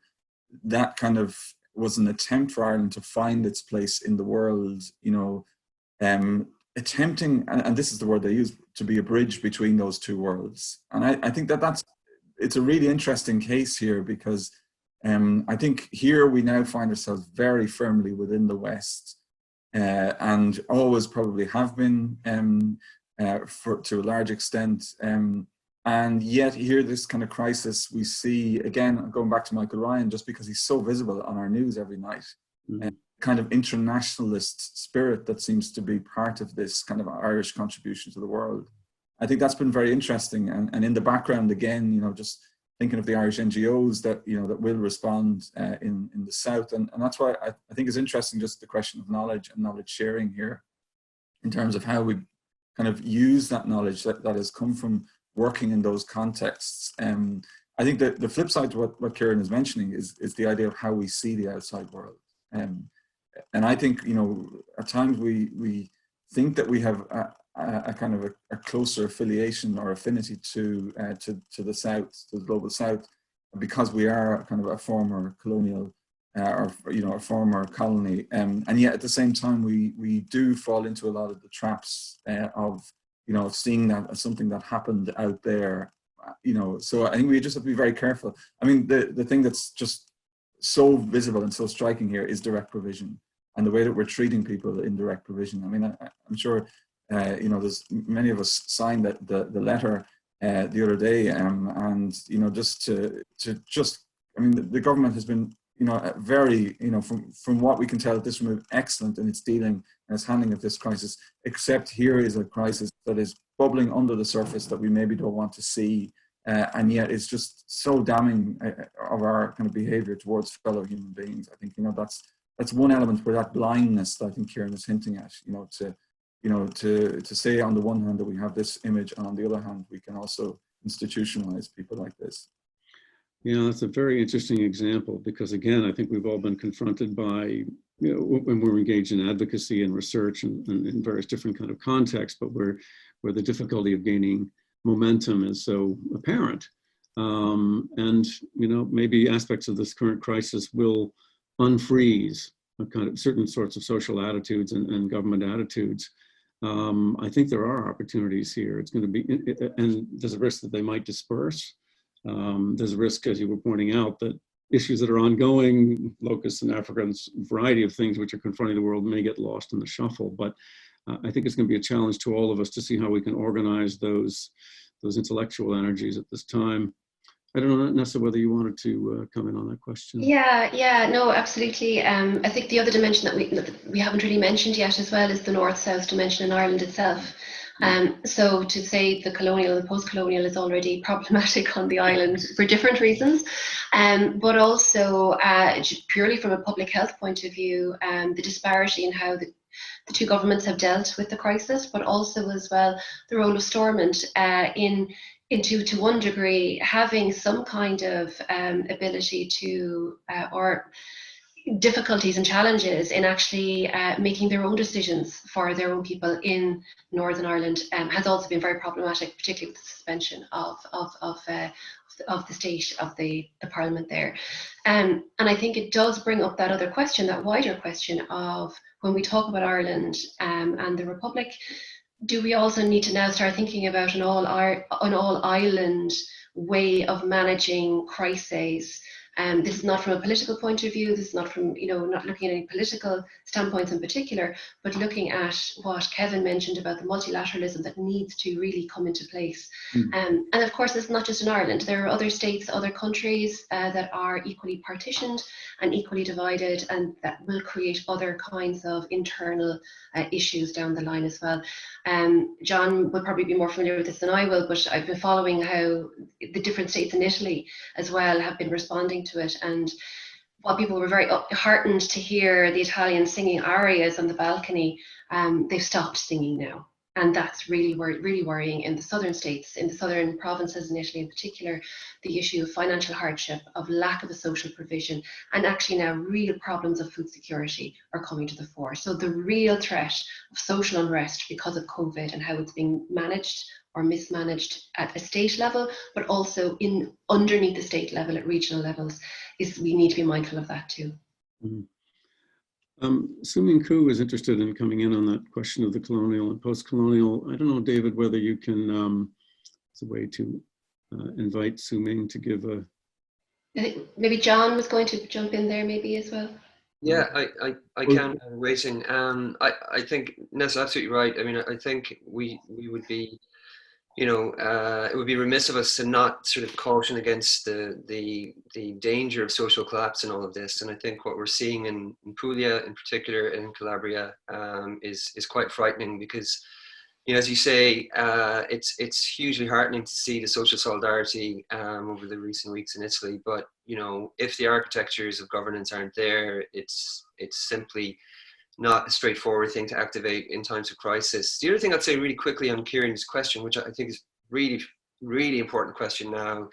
that kind of was an attempt for Ireland to find its place in the world, you know, attempting, and this is the word they use, to be a bridge between those two worlds. And I think it's a really interesting case here, because I think here we now find ourselves very firmly within the West, and always probably have been to a large extent. And yet here, this kind of crisis we see, again, going back to Michael Ryan, just because he's so visible on our news every night, kind of internationalist spirit that seems to be part of this kind of Irish contribution to the world. I think that's been very interesting. And in the background, again, you know, just thinking of the Irish NGOs that, you know, that will respond in the South. And that's why I think it's interesting, just the question of knowledge and knowledge sharing here, in terms of how we kind of use that knowledge that has come from working in those contexts. I think that the flip side to what Kieran is mentioning is the idea of how we see the outside world. And I think, you know, at times we think that we have a kind of a closer affiliation or affinity to the South, to the global South, because we are kind of a former colonial or, you know, a former colony. And yet at the same time, we do fall into a lot of the traps of, you know, seeing that as something that happened out there, you know. So I think we just have to be very careful. I mean, the thing that's just so visible and so striking here is direct provision, and the way that we're treating people in direct provision. I mean, I'm sure, you know, there's many of us signed the letter the other day, and, you know, I mean, the government has been, you know, very, you know, from what we can tell at this moment, excellent in its dealing and its handling of this crisis, except here is a crisis that is bubbling under the surface that we maybe don't want to see. And yet it's just so damning of our kind of behavior towards fellow human beings. I think, you know, that's one element where that blindness that I think Kieran is hinting at, to say on the one hand that we have this image, and on the other hand, we can also institutionalize people like this. Yeah, that's a very interesting example, because again, I think we've all been confronted by, you know, when we're engaged in advocacy and research and in various different kind of contexts, but where the difficulty of gaining momentum is so apparent. And, you know, maybe aspects of this current crisis will unfreeze a kind of certain sorts of social attitudes and government attitudes. I think there are opportunities here. It's going to be, and there's a risk that they might disperse. There's a risk, as you were pointing out, that issues that are ongoing, locusts in Africa, and a variety of things which are confronting the world may get lost in the shuffle. But I think it's going to be a challenge to all of us to see how we can organize those intellectual energies at this time. I don't know, Nessa, whether you wanted to comment on that question. Yeah, no, absolutely. I think the other dimension that we haven't really mentioned yet as well is the north-south dimension in Ireland itself. So to say the colonial, the post-colonial is already problematic on the island for different reasons, but also purely from a public health point of view, the disparity in how the two governments have dealt with the crisis, but also as well the role of Stormont into to one degree having some kind of ability to or difficulties and challenges in actually making their own decisions for their own people in Northern Ireland has also been very problematic, particularly with the suspension of the state of the parliament there. And I think it does bring up that other question, that wider question of when we talk about Ireland and the Republic, do we also need to now start thinking about an all-island way of managing crises? This is not from a political point of view. This is not from, not looking at any political standpoints in particular, but looking at what Kevin mentioned about the multilateralism that needs to really come into place. And of course, it's not just in Ireland. There are other states, other countries that are equally partitioned and equally divided, and that will create other kinds of internal issues down the line as well. John would probably be more familiar with this than I will, but I've been following how the different states in Italy as well have been responding to it. And while people were very heartened to hear the Italians singing arias on the balcony, they've stopped singing now. And that's really worrying in the southern states, in the southern provinces in Italy in particular. The issue of financial hardship, of lack of a social provision, and actually now real problems of food security are coming to the fore. So the real threat of social unrest because of COVID and how it's being managed or mismanaged at a state level, but also underneath the state level at regional levels, is we need to be mindful of that too. Mm-hmm. Sumin Koo is interested in coming in on that question of the colonial and post-colonial. I don't know, David, whether you can, it's a way to invite Suming to give a... I think maybe John was going to jump in there maybe as well. Yeah, I can. I'm waiting. I think Nessa's absolutely right. I mean, I think we would be, it would be remiss of us to not sort of caution against the danger of social collapse in all of this. And I think what we're seeing in Puglia in particular and in Calabria is quite frightening because, as you say, it's hugely heartening to see the social solidarity over the recent weeks in Italy. But if the architectures of governance aren't there, it's simply not a straightforward thing to activate in times of crisis. The other thing I'd say really quickly on Kieran's question, which I think is really, really important question now,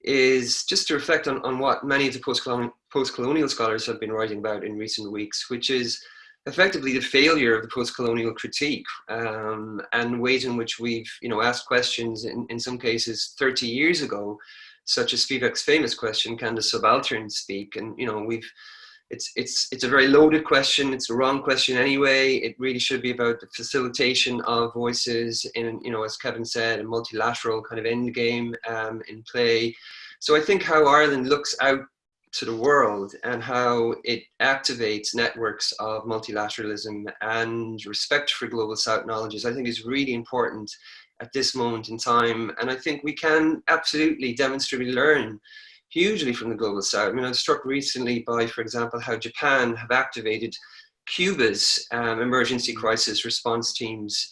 is just to reflect on what many of the post-colonial scholars have been writing about in recent weeks, which is effectively the failure of the post-colonial critique and ways in which we've asked questions in some cases 30 years ago, such as Spivak's famous question, can the subaltern speak? And it's a very loaded question. It's the wrong question anyway. It really should be about the facilitation of voices in, as Kevin said, a multilateral kind of end game in play. So I think how Ireland looks out to the world and how it activates networks of multilateralism and respect for global South knowledge, I think is really important at this moment in time. And I think we can absolutely demonstrably learn hugely from the global South. I mean, I was struck recently by, for example, how Japan have activated Cuba's emergency crisis response teams,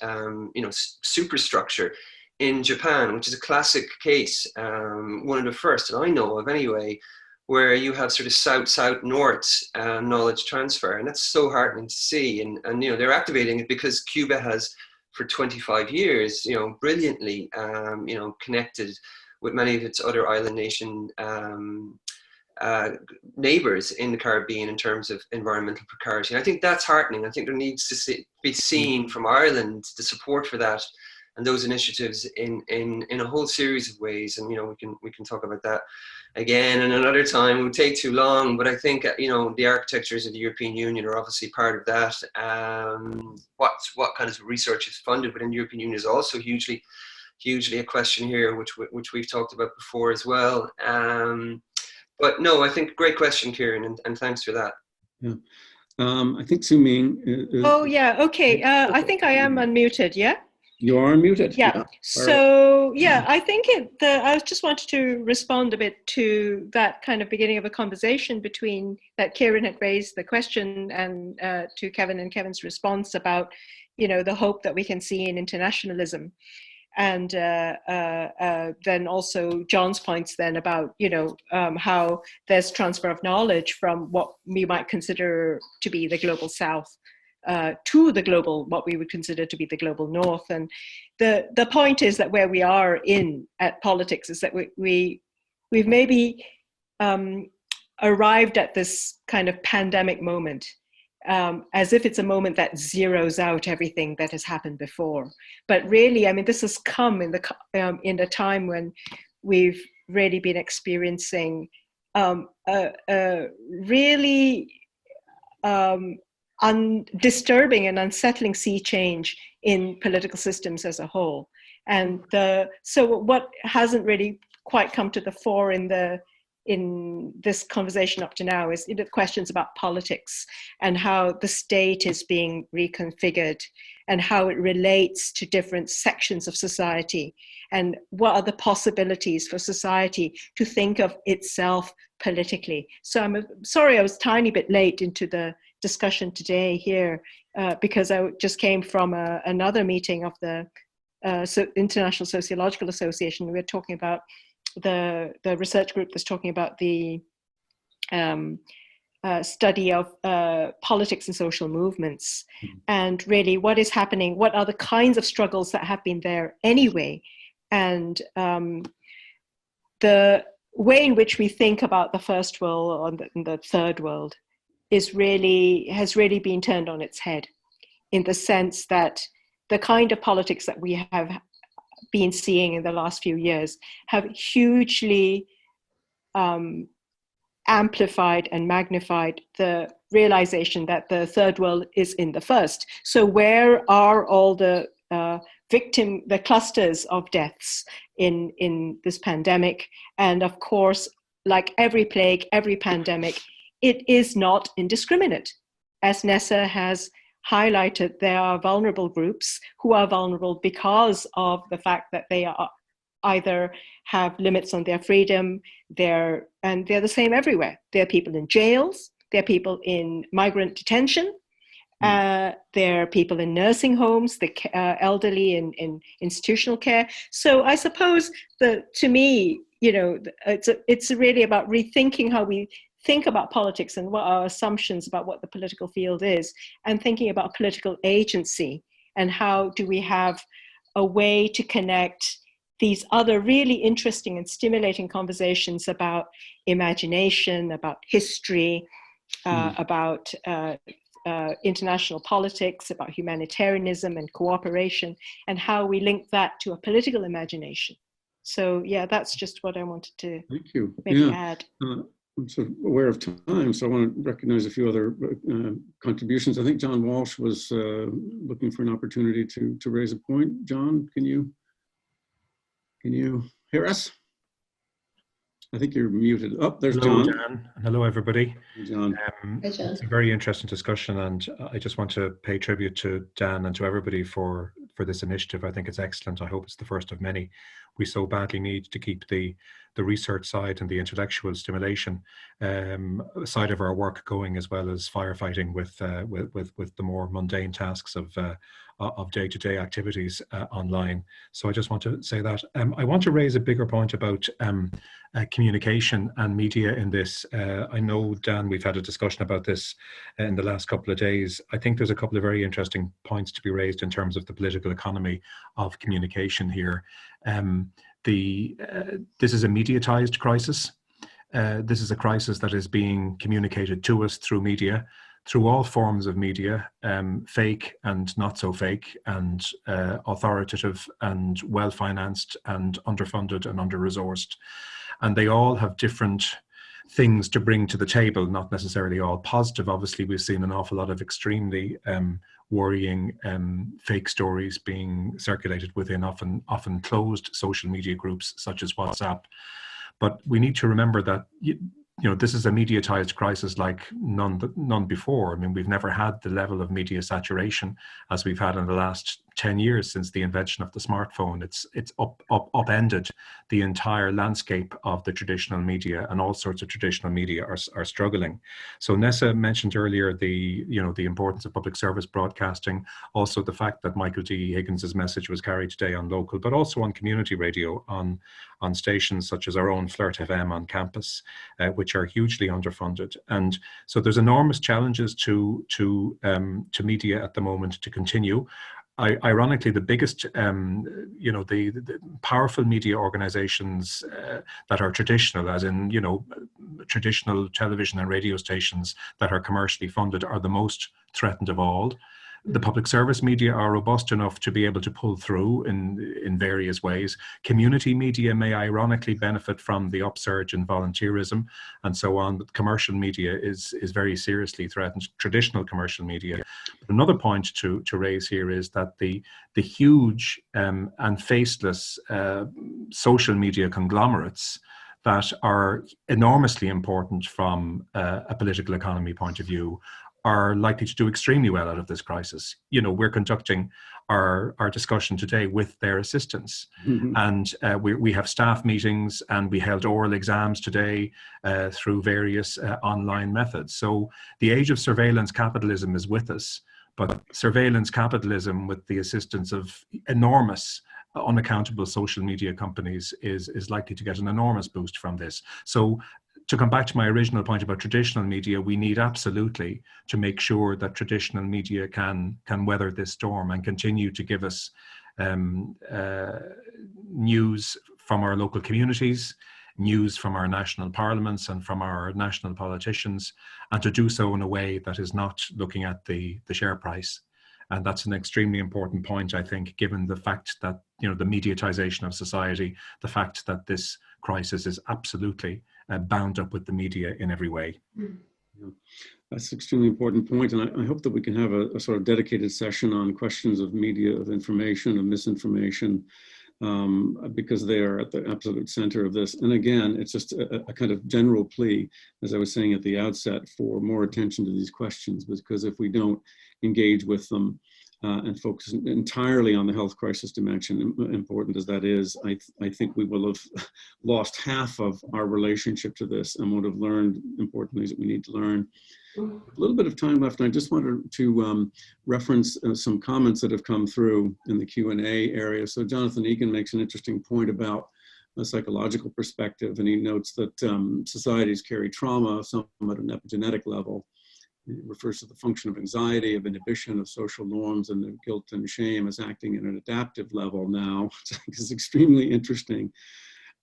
superstructure in Japan, which is a classic case, one of the first that I know of anyway, where you have sort of south-south-north knowledge transfer. And that's so heartening to see. And they're activating it because Cuba has, for 25 years, brilliantly, connected with many of its other island nation neighbors in the Caribbean in terms of environmental precarity. And I think that's heartening. I think there needs to be seen from Ireland the support for that and those initiatives in a whole series of ways. And we can talk about that again and another time. It would take too long, but I think the architectures of the European Union are obviously part of that. What kind of research is funded within the European Union is also hugely a question here, which we've talked about before as well. But no, I think great question, Kieran, and thanks for that. Yeah. I think Suming. Oh yeah, okay. I think I am unmuted. Yeah. You are unmuted. Yeah. So yeah, I think I just wanted to respond a bit to that kind of beginning of a conversation between that Kieran had raised the question and to Kevin and Kevin's response about the hope that we can see in internationalism. And then also John's points then about, how there's transfer of knowledge from what we might consider to be the global South to the global, what we would consider to be the global North. And the point is that where we are at politics is that we've maybe arrived at this kind of pandemic moment as if it's a moment that zeroes out everything that has happened before. But really, I mean, this has come in the time when we've really been experiencing a really disturbing and unsettling sea change in political systems as a whole. And so what hasn't really quite come to the fore in this conversation up to now is questions about politics and how the state is being reconfigured and how it relates to different sections of society and what are the possibilities for society to think of itself politically. So I'm sorry I was a tiny bit late into the discussion today here because I just came from another meeting of the International Sociological Association. We were talking about the research group was talking about the study of politics and social movements, and really what is happening, what are the kinds of struggles that have been there anyway, and the way in which we think about the first world and the third world has really been turned on its head, in the sense that the kind of politics that we have been seeing in the last few years have hugely amplified and magnified the realization that the third world is in the first. So where are all the the clusters of deaths in this pandemic? And of course, like every plague, every pandemic, it is not indiscriminate. As Nessa has highlighted, there are vulnerable groups who are vulnerable because of the fact that they are either have limits on their freedom, and they're the same everywhere. There are people in jails, there are people in migrant detention, there are people in nursing homes, the elderly in institutional care. So I suppose that, to me, it's really about rethinking how we think about politics and what our assumptions about what the political field is, and thinking about political agency, and how do we have a way to connect these other really interesting and stimulating conversations about imagination, about history, about international politics, about humanitarianism and cooperation, and how we link that to a political imagination. So yeah, that's just what I wanted to maybe add. I'm sort of aware of time, so I want to recognize a few other contributions. I think John Walsh was looking for an opportunity to raise a point. John, can you hear us? I think you're muted. Oh, there's Hello, John. Dan. Hello, everybody. Hey, John. Hi, John. It's a very interesting discussion, and I just want to pay tribute to Dan and to everybody for this initiative. I think it's excellent. I hope it's the first of many. We so badly need to keep the research side and the intellectual stimulation side of our work going, as well as firefighting with the more mundane tasks of day-to-day activities online. So I just want to say that. I want to raise a bigger point about communication and media in this. I know, Dan, we've had a discussion about this in the last couple of days. I think there's a couple of very interesting points to be raised in terms of the political economy of communication here. This is a mediatized crisis. This is a crisis that is being communicated to us through media, through all forms of media, fake and not so fake, and authoritative and well-financed and underfunded and under-resourced. And they all have different things to bring to the table, not necessarily all positive. Obviously, we've seen an awful lot of extremely worrying fake stories being circulated within often closed social media groups such as WhatsApp. But we need to remember that this is a mediatized crisis like none before. I mean, we've never had the level of media saturation as we've had in the last 10 years since the invention of the smartphone. It's upended the entire landscape of the traditional media, and all sorts of traditional media are struggling. So Nessa mentioned earlier the importance of public service broadcasting, also the fact that Michael D. Higgins's message was carried today on local, but also on community radio, on stations such as our own Flirt FM on campus, which are hugely underfunded. And so there's enormous challenges to media at the moment to continue. Ironically, the biggest, the powerful media organizations that are traditional, as in, traditional television and radio stations that are commercially funded, are the most threatened of all. The public service media are robust enough to be able to pull through in various ways. Community media may ironically benefit from the upsurge in volunteerism and so on, but commercial media is very seriously threatened, traditional commercial media. But another point to raise here is that the huge and faceless social media conglomerates that are enormously important from a political economy point of view are likely to do extremely well out of this crisis. We're conducting our discussion today with their assistance. Mm-hmm. And we have staff meetings, and we held oral exams today through various online methods. So the age of surveillance capitalism is with us, but surveillance capitalism with the assistance of enormous unaccountable social media companies is likely to get an enormous boost from this. So to come back to my original point about traditional media, we need absolutely to make sure that traditional media can weather this storm and continue to give us news from our local communities, news from our national parliaments and from our national politicians, and to do so in a way that is not looking at the share price. And that's an extremely important point, I think, given the fact that, you know, the mediatization of society, the fact that this crisis is absolutely bound up with the media in every way. Yeah, that's an extremely important point. And I hope that we can have a sort of dedicated session on questions of media, of information, of misinformation, because they are at the absolute center of this. And again, it's just a kind of general plea, as I was saying at the outset, for more attention to these questions, because if we don't engage with them and focus entirely on the health crisis dimension, important as that is, I think we will have lost half of our relationship to this and would have learned important things that we need to learn. A little bit of time left, and I just wanted to reference some comments that have come through in the Q&A area. So Jonathan Egan makes an interesting point about a psychological perspective, and he notes that societies carry trauma somewhat at an epigenetic level. It refers to the function of anxiety, of inhibition, of social norms, and of guilt and shame as acting at an adaptive level now, which is extremely interesting.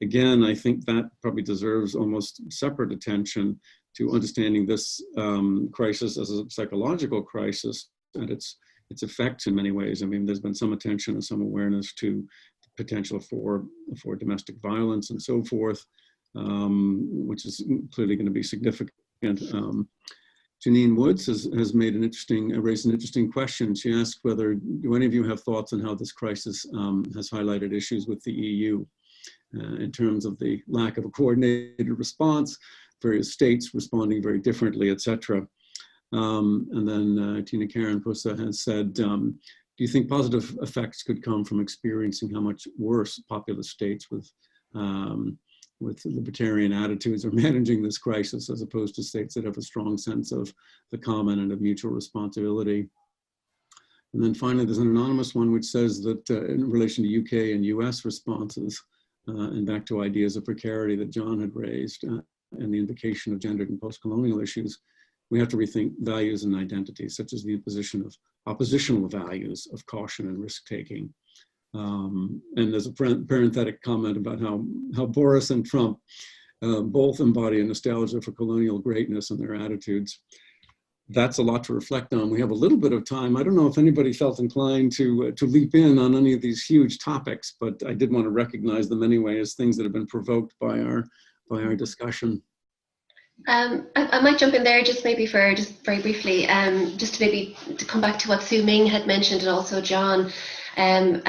Again, I think that probably deserves almost separate attention to understanding this crisis as a psychological crisis and its effects in many ways. I mean, there's been some attention and some awareness to the potential for domestic violence and so forth, which is clearly going to be significant. Janine Woods has raised an interesting question. She asked whether, do any of you have thoughts on how this crisis has highlighted issues with the EU in terms of the lack of a coordinated response, various states responding very differently, etc. And then Tina Karen Pusa has said, do you think positive effects could come from experiencing how much worse populous states with libertarian attitudes are managing this crisis, as opposed to states that have a strong sense of the common and of mutual responsibility? And then finally, there's an anonymous one which says that in relation to UK and US responses, and back to ideas of precarity that John had raised, and the invocation of gendered and post-colonial issues, we have to rethink values and identities, such as the imposition of oppositional values of caution and risk-taking. And there's a parenthetic comment about how Boris and Trump both embody a nostalgia for colonial greatness and their attitudes. That's a lot to reflect on. We have a little bit of time. I don't know if anybody felt inclined to leap in on any of these huge topics, but I did want to recognize them anyway as things that have been provoked by our discussion. I might jump in there just very briefly, just to come back to what Su Ming had mentioned and also John. And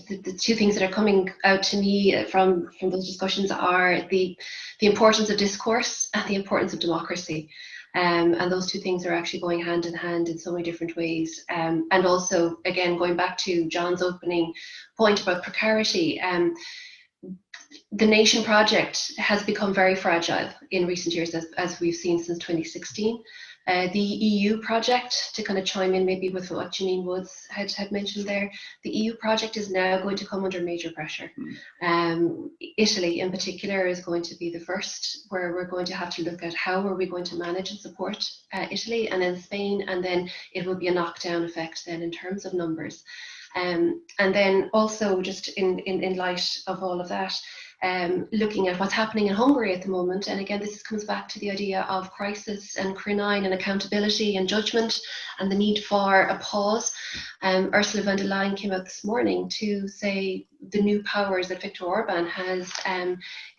the two things that are coming out to me from those discussions are the importance of discourse and the importance of democracy. And those two things are actually going hand in hand in so many different ways. And also, again, going back to John's opening point about precarity, the Nation project has become very fragile in recent years, as we've seen since 2016. The EU project, to kind of chime in maybe with what Janine Woods had mentioned there, the EU project is now going to come under major pressure. Italy in particular is going to be the first where we're going to have to look at how are we going to manage and support Italy, and then Spain, and then it will be a knockdown effect then in terms of numbers. And then also just in light of all of that, looking at what's happening in Hungary at the moment. And again, this comes back to the idea of crisis and Cronin and accountability and judgment and the need for a pause. Ursula von der Leyen came out this morning to say the new powers that Viktor Orban has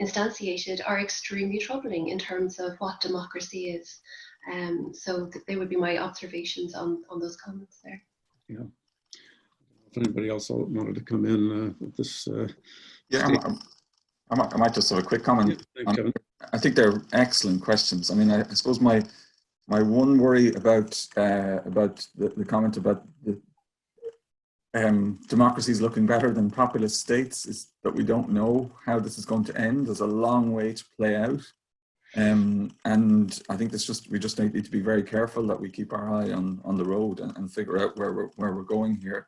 instantiated are extremely troubling in terms of what democracy is. So they would be my observations on those comments there. Yeah. If anybody else wanted to come in with this. I might just have a quick comment. Yeah, I think they're excellent questions. I mean, I suppose my one worry about the comment about the democracies looking better than populist states is that we don't know how this is going to end. There's a long way to play out, and I think we just need to be very careful that we keep our eye on the road and figure out where we're going here.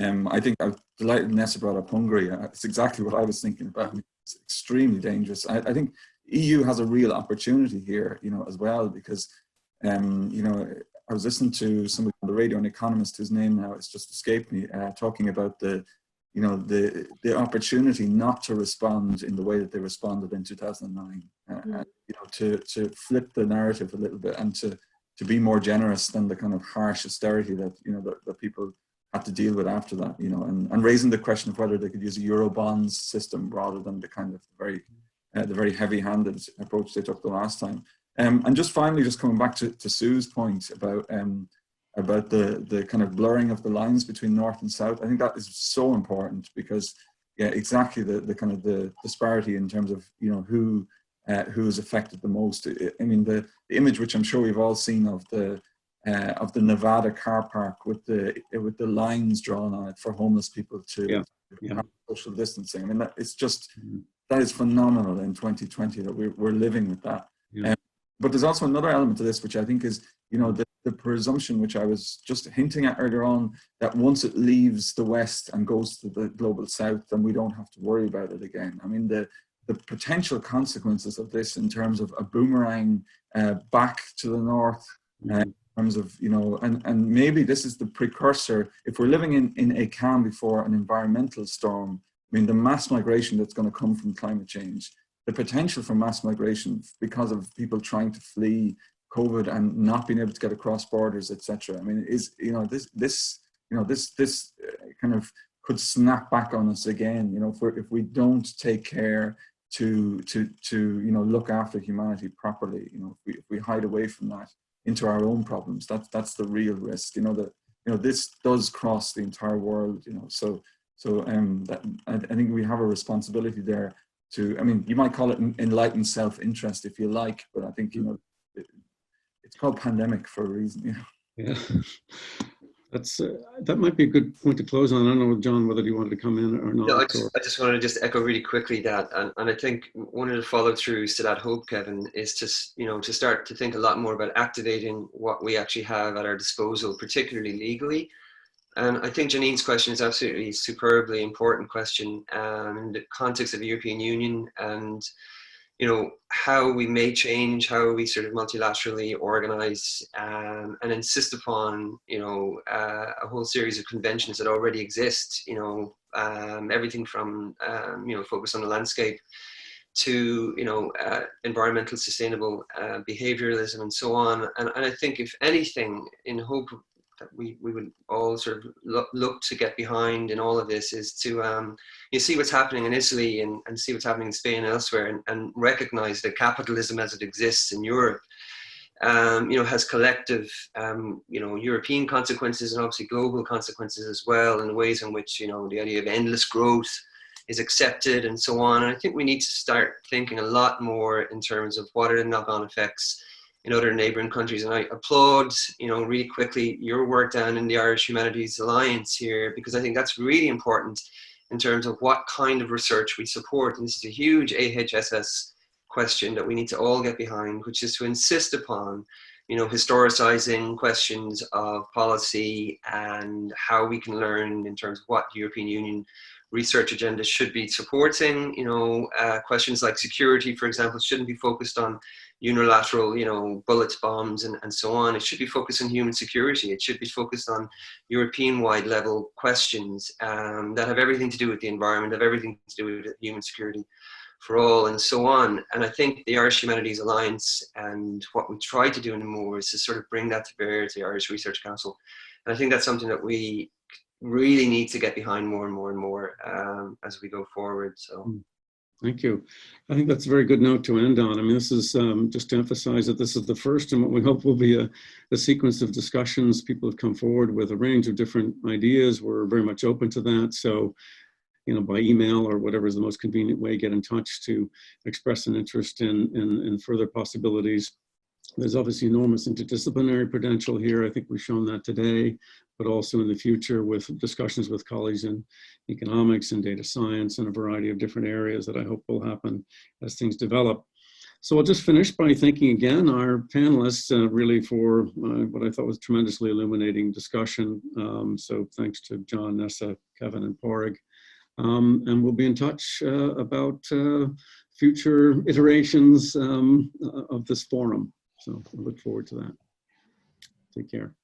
I think I'm delighted Nessa brought up Hungary. It's exactly what I was thinking about. It's extremely dangerous. I think EU has a real opportunity here, you know, as well, because, you know, I was listening to somebody on the radio, an economist whose name now has just escaped me, talking about the, you know, the opportunity not to respond in the way that they responded in 2009, and, you know, to flip the narrative a little bit and to be more generous than the kind of harsh austerity that, you know, that people had to deal with after that, you know, and raising the question of whether they could use a Eurobonds system rather than the kind of the very heavy-handed approach they took the last time. And just finally, just coming back to Sue's point about the kind of blurring of the lines between North and South, I think that is so important because, yeah, exactly the kind of the disparity in terms of, you know, who is affected the most. I mean, the image which I'm sure we've all seen of the Nevada car park with the lines drawn on it for homeless people to have social distancing. I mean, that is phenomenal in 2020 that we're living with that. Yeah. But there's also another element to this, which I think is, you know, the presumption which I was just hinting at earlier on, that once it leaves the West and goes to the global South, then we don't have to worry about it again. I mean, the potential consequences of this in terms of a boomerang back to the North, in terms of, you know, and maybe this is the precursor. If we're living in a calm before an environmental storm, I mean, the mass migration that's going to come from climate change, the potential for mass migration because of people trying to flee COVID and not being able to get across borders, etc. I mean, is, you know, this kind of could snap back on us again. You know, if we don't take care to you know, look after humanity properly, you know, if we hide away from that into our own problems, that's the real risk. You know, that, you know, this does cross the entire world. You know, so that, I think we have a responsibility there to, I mean, you might call it enlightened self-interest if you like, but I think, you know, it's called pandemic for a reason, you know. Yeah, that's that might be a good point to close on. I don't know, John, whether you wanted to come in or not. No, I just wanted to just echo really quickly that, and I think one of the follow-throughs to that hope, Kevin, is to, you know, to start to think a lot more about activating what we actually have at our disposal, particularly legally. And I think Janine's question is absolutely superbly important question in the context of the European Union and, you know, how we may change, how we sort of multilaterally organize and insist upon, you know, a whole series of conventions that already exist, you know, everything from, you know, focus on the landscape to, you know, environmental sustainable behavioralism and so on. And I think if anything, in hope that we would all sort of look to get behind in all of this is to you see what's happening in Italy and see what's happening in Spain and elsewhere and recognize that capitalism as it exists in Europe, you know, has collective, you know, European consequences and obviously global consequences as well, in the ways in which, you know, the idea of endless growth is accepted and so on. And I think we need to start thinking a lot more in terms of what are the knock-on effects in other neighboring countries. And I applaud, you know, really quickly your work down in the Irish Humanities Alliance here, because I think that's really important in terms of what kind of research we support. And this is a huge AHSS question that we need to all get behind, which is to insist upon, you know, historicizing questions of policy and how we can learn in terms of what the European Union research agenda should be supporting. You know, questions like security, for example, shouldn't be focused on unilateral, you know, bullets, bombs, and so on. It should be focused on human security. It should be focused on European-wide level questions that have everything to do with the environment, have everything to do with human security for all, and so on. And I think the Irish Humanities Alliance and what we try to do in the more is to sort of bring that to bear to the Irish Research Council. And I think that's something that we really need to get behind more and more and more as we go forward. So. Thank you. I think that's a very good note to end on. I mean, this is just to emphasize that this is the first and what we hope will be a sequence of discussions. People have come forward with a range of different ideas. We're very much open to that. So, you know, by email or whatever is the most convenient way, get in touch to express an interest in further possibilities. There's obviously enormous interdisciplinary potential here. I think we've shown that today, but also in the future with discussions with colleagues in economics and data science and a variety of different areas that I hope will happen as things develop. So I'll just finish by thanking again our panelists really for what I thought was tremendously illuminating discussion. So thanks to John, Nessa, Kevin, and Pádraic. And we'll be in touch about future iterations of this forum. So I look forward to that. Take care.